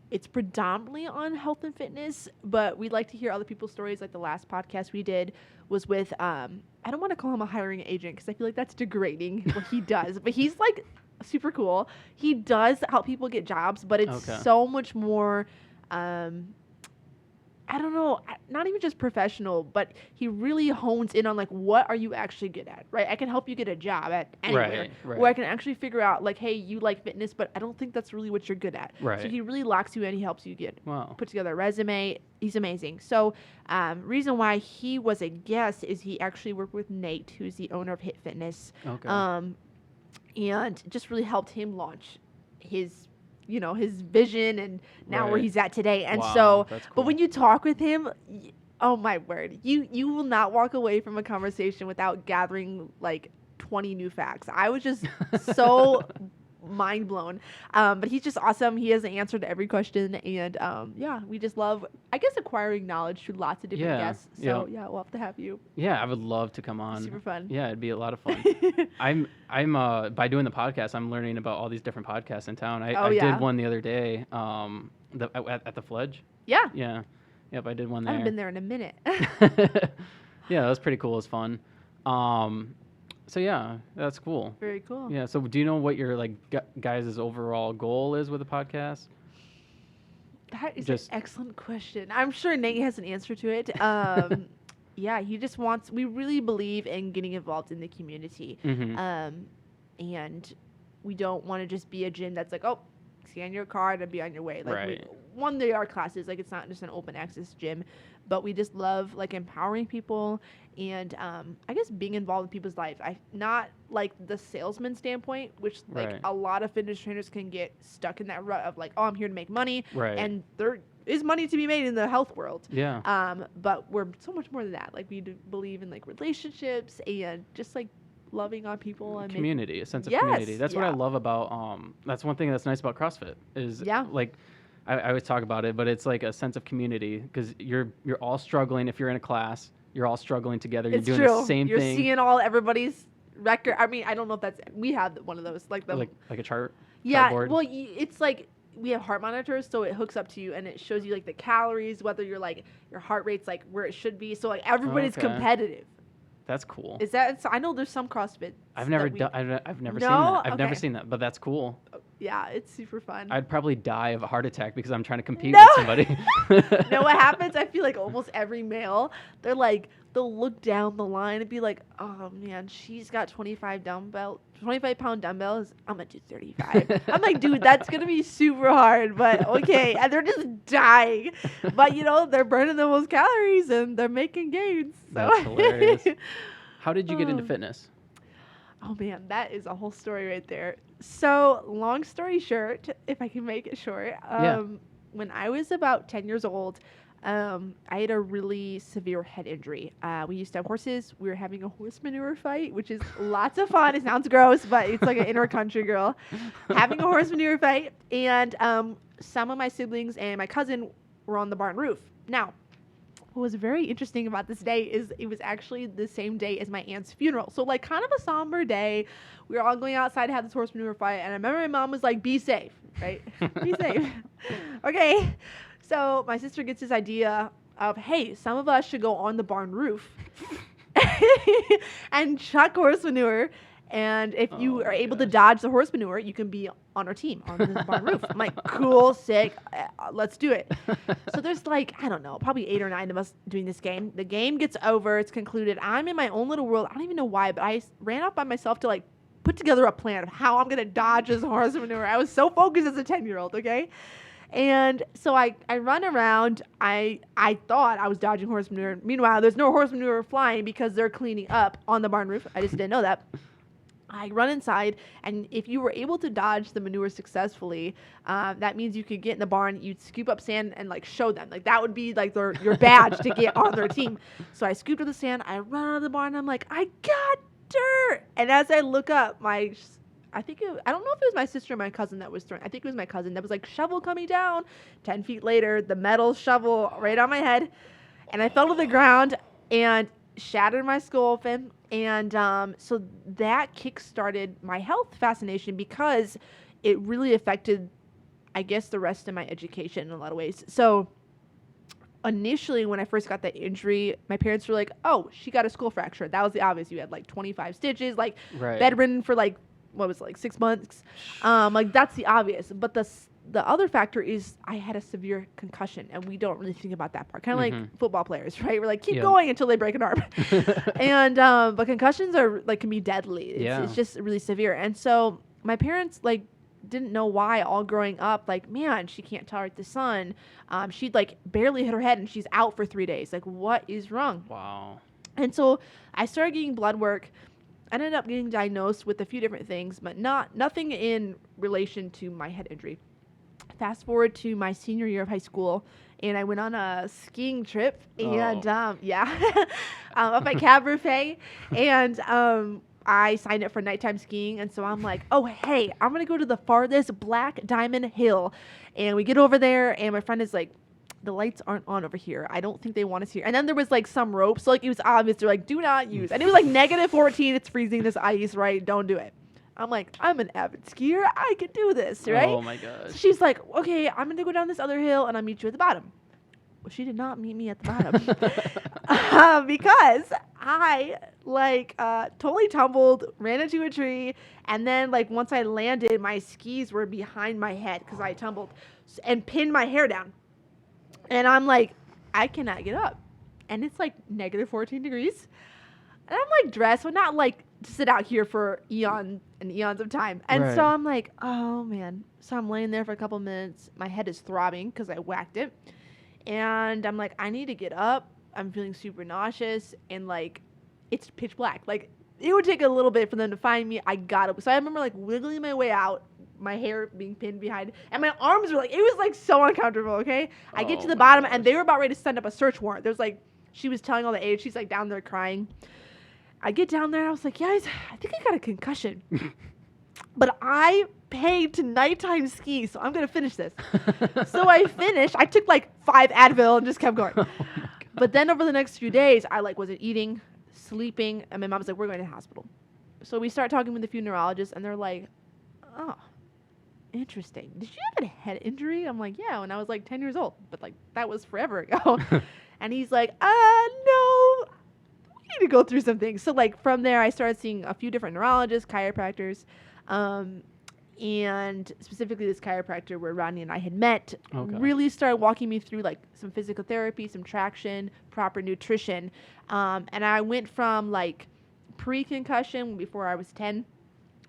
It's predominantly on health and fitness, but we'd like to hear other people's stories. Like the last podcast we did was with, I don't want to call him a hiring agent because I feel like that's degrading what he does, but he's like super cool. He does help people get jobs, but it's so much more, I don't know, not even just professional, but he really hones in on like, what are you actually good at, right? I can help you get a job at anywhere, right. or I can actually figure out like, hey, you like fitness, but I don't think that's really what you're good at. Right. So he really locks you in. He helps you put together a resume. He's amazing. So reason why he was a guest is he actually worked with Nate, who's the owner of HIIt Fitness, and just really helped him launch his vision and now where he's at today. And so, that's cool. But when you talk with him, oh my word, you will not walk away from a conversation without gathering like 20 new facts. I was just so mind blown. But he's just awesome. He has an answer to every question. And we just love, I guess, acquiring knowledge through lots of different guests. So we'll have to have you. Yeah, I would love to come on. Super fun. Yeah, it'd be a lot of fun. I'm by doing the podcast, I'm learning about all these different podcasts in town. I did one the other day, at the Fledge. Yeah. Yeah. Yep, I did one there. I haven't been there in a minute. Yeah, that was pretty cool. It was fun. So yeah, that's cool. Very cool. Yeah. So do you know what your like guys' overall goal is with the podcast? That is an excellent question. I'm sure Nate has an answer to it. Yeah, he just wants. We really believe in getting involved in the community, and we don't want to just be a gym that's like, oh, scan your card and be on your way. Like, they are classes. Like, it's not just an open access gym, but we just love like empowering people and I guess being involved in people's life. Not like the salesman standpoint, which like a lot of fitness trainers can get stuck in that rut of like, oh, I'm here to make money, and there is money to be made in the health world. Yeah. But we're so much more than that. Like, we do believe in like relationships and just like loving on people and community, a sense of community. That's what I love about that's one thing that's nice about CrossFit is like I always talk about it, but it's like a sense of community because you're all struggling. If you're in a class, you're all struggling together. You're doing the same thing. You're seeing everybody's record. I mean, I don't know if that's, we have one of those like a chart. Yeah. Chartboard. Well, it's like we have heart monitors, so it hooks up to you and it shows you like the calories, whether you're like your heart rate's like where it should be. So like everybody's competitive. That's cool. Is that? So I know there's some CrossFit. I've never seen that. I've never seen that, but that's cool. Yeah, it's super fun. I'd probably die of a heart attack because I'm trying to compete with somebody. No, what happens? I feel like almost every male, they'll look down the line and be like, oh man, she's got 25-pound dumbbells. I'm gonna do 35. I'm like, dude, that's gonna be super hard, but okay. And they're just dying, but they're burning the most calories and they're making gains. So. That's hilarious. How did you get into fitness? Oh man, that is a whole story right there. So, long story short, if I can make it short, Yeah. when I was about 10 years old, I had a really severe head injury. We used to have horses. We were having a horse manure fight, which is lots of fun. It sounds gross, but it's like an inner country girl having a horse manure fight. And some of my siblings and my cousin were on the barn roof. Now, what was very interesting about this day is it was actually the same day as my aunt's funeral. So like kind of a somber day. We were all going outside to have this horse manure fight. And I remember my mom was like, be safe, right? Be safe. Okay. So my sister gets this idea of, hey, some of us should go on the barn roof and chuck horse manure. And if you are able to dodge the horse manure, you can be on our team on the barn roof. I'm like, cool, sick, let's do it. So there's like, I don't know, probably 8 or 9 of us doing this game. The game gets over, it's concluded. I'm in my own little world. I don't even know why, but I ran out by myself to like put together a plan of how I'm going to dodge this horse manure. I was so focused as a 10-year-old, okay? And so I run around. I thought I was dodging horse manure. Meanwhile, there's no horse manure flying because they're cleaning up on the barn roof. I just didn't know that. I run inside, and if you were able to dodge the manure successfully, that means you could get in the barn, you'd scoop up sand and like show them. Like that would be like your badge to get on their team. So I scooped up the sand, I run out of the barn, and I'm like, I got dirt. And as I look up, I don't know if it was my sister or my cousin that was throwing. I think it was my cousin that was like, shovel coming down. 10 feet later, the metal shovel right on my head. And I fell to the ground and shattered my skull open. And so that kick-started my health fascination because it really affected, I guess, the rest of my education in a lot of ways. So initially, when I first got that injury, my parents were like, oh, she got a skull fracture. That was the obvious. You had like 25 stitches, like bedridden for like, what was it, like 6 months? Like that's the obvious. But the other factor is I had a severe concussion, and we don't really think about that part. Kind of like football players, right? We're like, keep going until they break an arm. And but concussions are like can be deadly. It's just really severe. And so my parents like didn't know why all growing up. Like, man, she can't tolerate the sun. She'd like barely hit her head, and she's out for 3 days. Like, what is wrong? Wow. And so I started getting blood work. I ended up getting diagnosed with a few different things, but nothing in relation to my head injury. Fast forward to my senior year of high school, and I went on a skiing trip, and up at Cab Buffet, and I signed up for nighttime skiing, and so I'm like, oh, hey, I'm going to go to the farthest Black Diamond Hill, and we get over there, and my friend is like, the lights aren't on over here. I don't think they want us here. And then there was like some rope, so like it was obvious. They're like, do not use. And it was like -14. It's freezing. This ice, right? Don't do it. I'm like, I'm an avid skier. I can do this, right? Oh my gosh. So she's like, okay, I'm gonna go down this other hill and I'll meet you at the bottom. Well, she did not meet me at the bottom because I like totally tumbled, ran into a tree, and then like once I landed, my skis were behind my head because I tumbled and pinned my hair down. And I'm like, I cannot get up. And it's like -14 degrees. And I'm like dressed, but not like to sit out here for eons and eons of time. And so I'm like, oh man. So I'm laying there for a couple minutes. My head is throbbing because I whacked it. And I'm like, I need to get up. I'm feeling super nauseous. And like, it's pitch black. Like, it would take a little bit for them to find me. I got up. So I remember like wiggling my way out, my hair being pinned behind, and my arms were like, it was like so uncomfortable, okay? I get to the bottom, and they were about ready to send up a search warrant. There's like, she was telling all the aides, she's like down there crying. I get down there, and I was like, guys, I think I got a concussion. But I paid to nighttime ski, so I'm going to finish this. So I finished. I took like 5 Advil and just kept going. But then over the next few days, I like wasn't eating, sleeping, and my mom was like, we're going to the hospital. So we start talking with a few neurologists, and they're like, oh, interesting. Did you have a head injury? I'm like, yeah, when I was like 10 years old. But like, that was forever ago. And he's like, no, we need to go through some things. So like from there, I started seeing a few different neurologists, chiropractors, and specifically this chiropractor where Rodney and I had met really started walking me through like some physical therapy, some traction, proper nutrition. And I went from like pre-concussion before I was 10,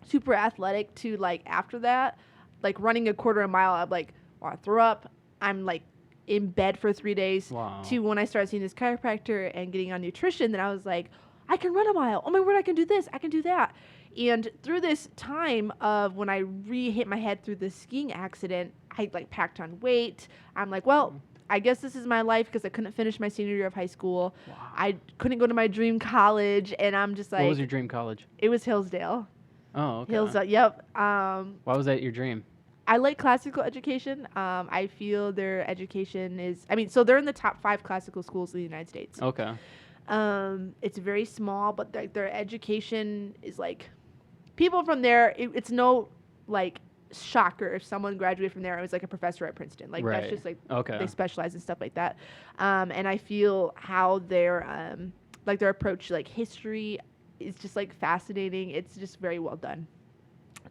super athletic, to like after that, like running a quarter a mile, I'm like, well, I threw up. I'm like in bed for 3 days. Wow. To when I started seeing this chiropractor and getting on nutrition, then I was like, I can run a mile. Oh my word, I can do this. I can do that. And through this time of when I hit my head through the skiing accident, I like packed on weight. I'm like, well, I guess this is my life because I couldn't finish my senior year of high school. Wow. I couldn't go to my dream college, and I'm just like, What was your dream college? It was Hillsdale. Oh, okay. Hillsdale, yep. Why was that your dream? I like classical education. I feel their education is, so they're in the top 5 classical schools in the United States. Okay. It's very small, but their education is like, people from there, it's no like shocker if someone graduated from there and was like a professor at Princeton. Like that's just like, they specialize in stuff like that. And I feel how their their approach to like history is just like fascinating. It's just very well done.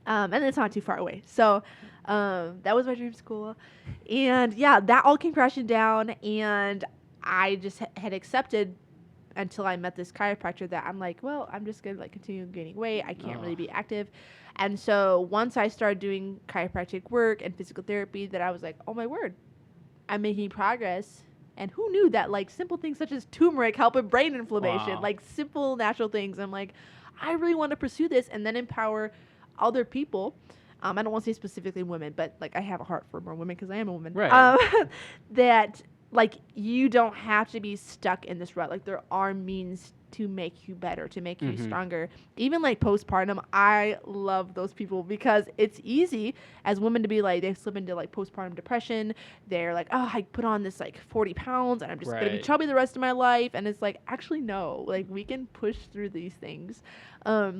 And it's not too far away. So that was my dream school. And yeah, that all came crashing down, and I just had accepted until I met this chiropractor that I'm like, well, I'm just gonna like continue gaining weight. I can't really be active. And so once I started doing chiropractic work and physical therapy, that I was like, oh my word, I'm making progress. And who knew that like simple things such as turmeric help with brain inflammation, like simple natural things. I'm like, I really want to pursue this and then empower other people. I don't want to say specifically women, but like I have a heart for more women because I am a woman. Right. That like you don't have to be stuck in this rut. Like there are means to make you better, to make you stronger. Even like postpartum, I love those people because it's easy as women to be like, they slip into like postpartum depression. They're like, oh, I put on this like 40 pounds and I'm just going to be chubby the rest of my life. And it's like, actually, no, like we can push through these things.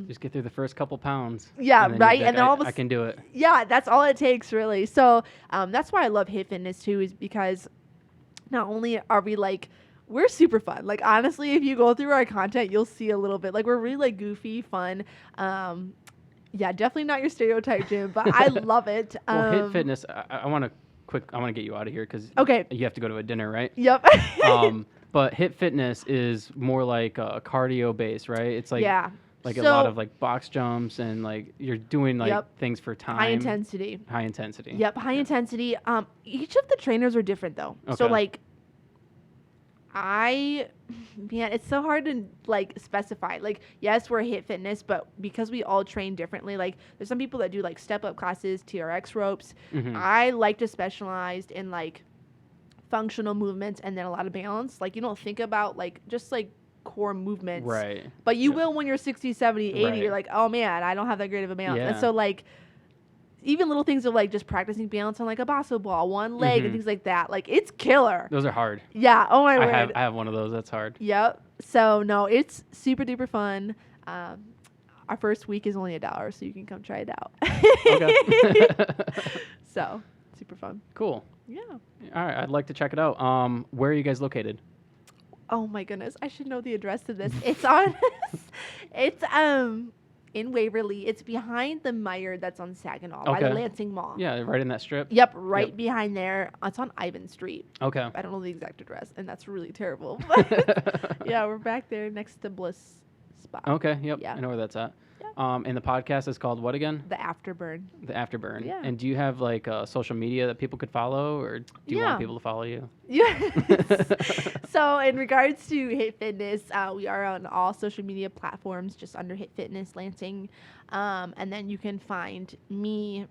Just get through the first couple pounds. Yeah, and right. Like, and then all of I can do it. Yeah, that's all it takes really. So that's why I love HIIt Fitness too, is because not only are we like, we're super fun. Like, honestly, if you go through our content, you'll see a little bit. Like, we're really, like, goofy, fun. Yeah, definitely not your stereotype gym, but I love it. Well, HIIt Fitness, I want to get you out of here because you have to go to a dinner, right? Yep. But HIIt Fitness is more like a cardio base, right? It's like, like a lot of, like, box jumps and, like, you're doing, like, things for time. High intensity. Yep, high intensity. Each of the trainers are different, though. Okay. So, like, it's so hard to like specify. Like, yes, we're HIIt Fitness, but because we all train differently, like there's some people that do like step up classes, TRX ropes. I like to specialize in like functional movements and then a lot of balance. Like you don't think about like just like core movements. Right. But you will when you're 60, 70, 80, you're like, oh man, I don't have that great of a balance. And so like even little things of like just practicing balance on like a basso ball, one leg and things like that. Like it's killer. Those are hard. Yeah. Oh my word. I have one of those. That's hard. Yep. So no, it's super duper fun. Our first week is only $1, so you can come try it out. Okay. So super fun. Cool. Yeah. All right. I'd like to check it out. Where are you guys located? Oh my goodness. I should know the address to this. It's on, it's, in Waverly. It's behind the Meijer that's on Saginaw by the Lansing Mall. Yeah, right in that strip. Yep, right behind there. It's on Ivan Street. Okay. I don't know the exact address, and that's really terrible. But yeah, we're back there next to Bliss Spa. Okay, yep. Yeah. I know where that's at. Yeah. And the podcast is called what again? The Afterburn. The Afterburn. Yeah. And do you have like social media that people could follow, or do you want people to follow you? Yeah. So in regards to HIIt Fitness, we are on all social media platforms, just under HIIt Fitness Lansing. And then you can find me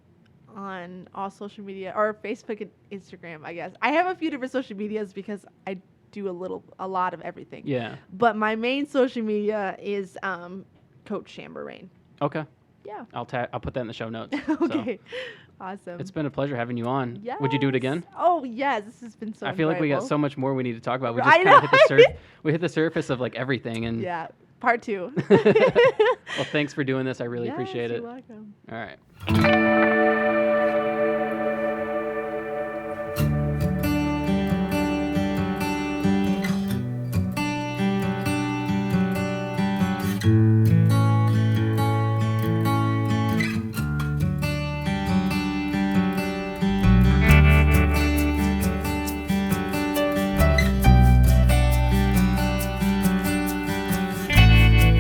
on all social media, or Facebook and Instagram, I guess. I have a few different social medias because I do a lot of everything. Yeah. But my main social media is Coach Shamber Raine. Okay. Yeah. I'll put that in the show notes. Okay. So. Awesome. It's been a pleasure having you on. Yes. Would you do it again? Oh, yes. This has been so I feel enjoyable. like we got so much more we need to talk about. We just kind of hit the surface of like everything. And yeah. Part 2. Well, thanks for doing this. I really appreciate it. You're welcome. All right.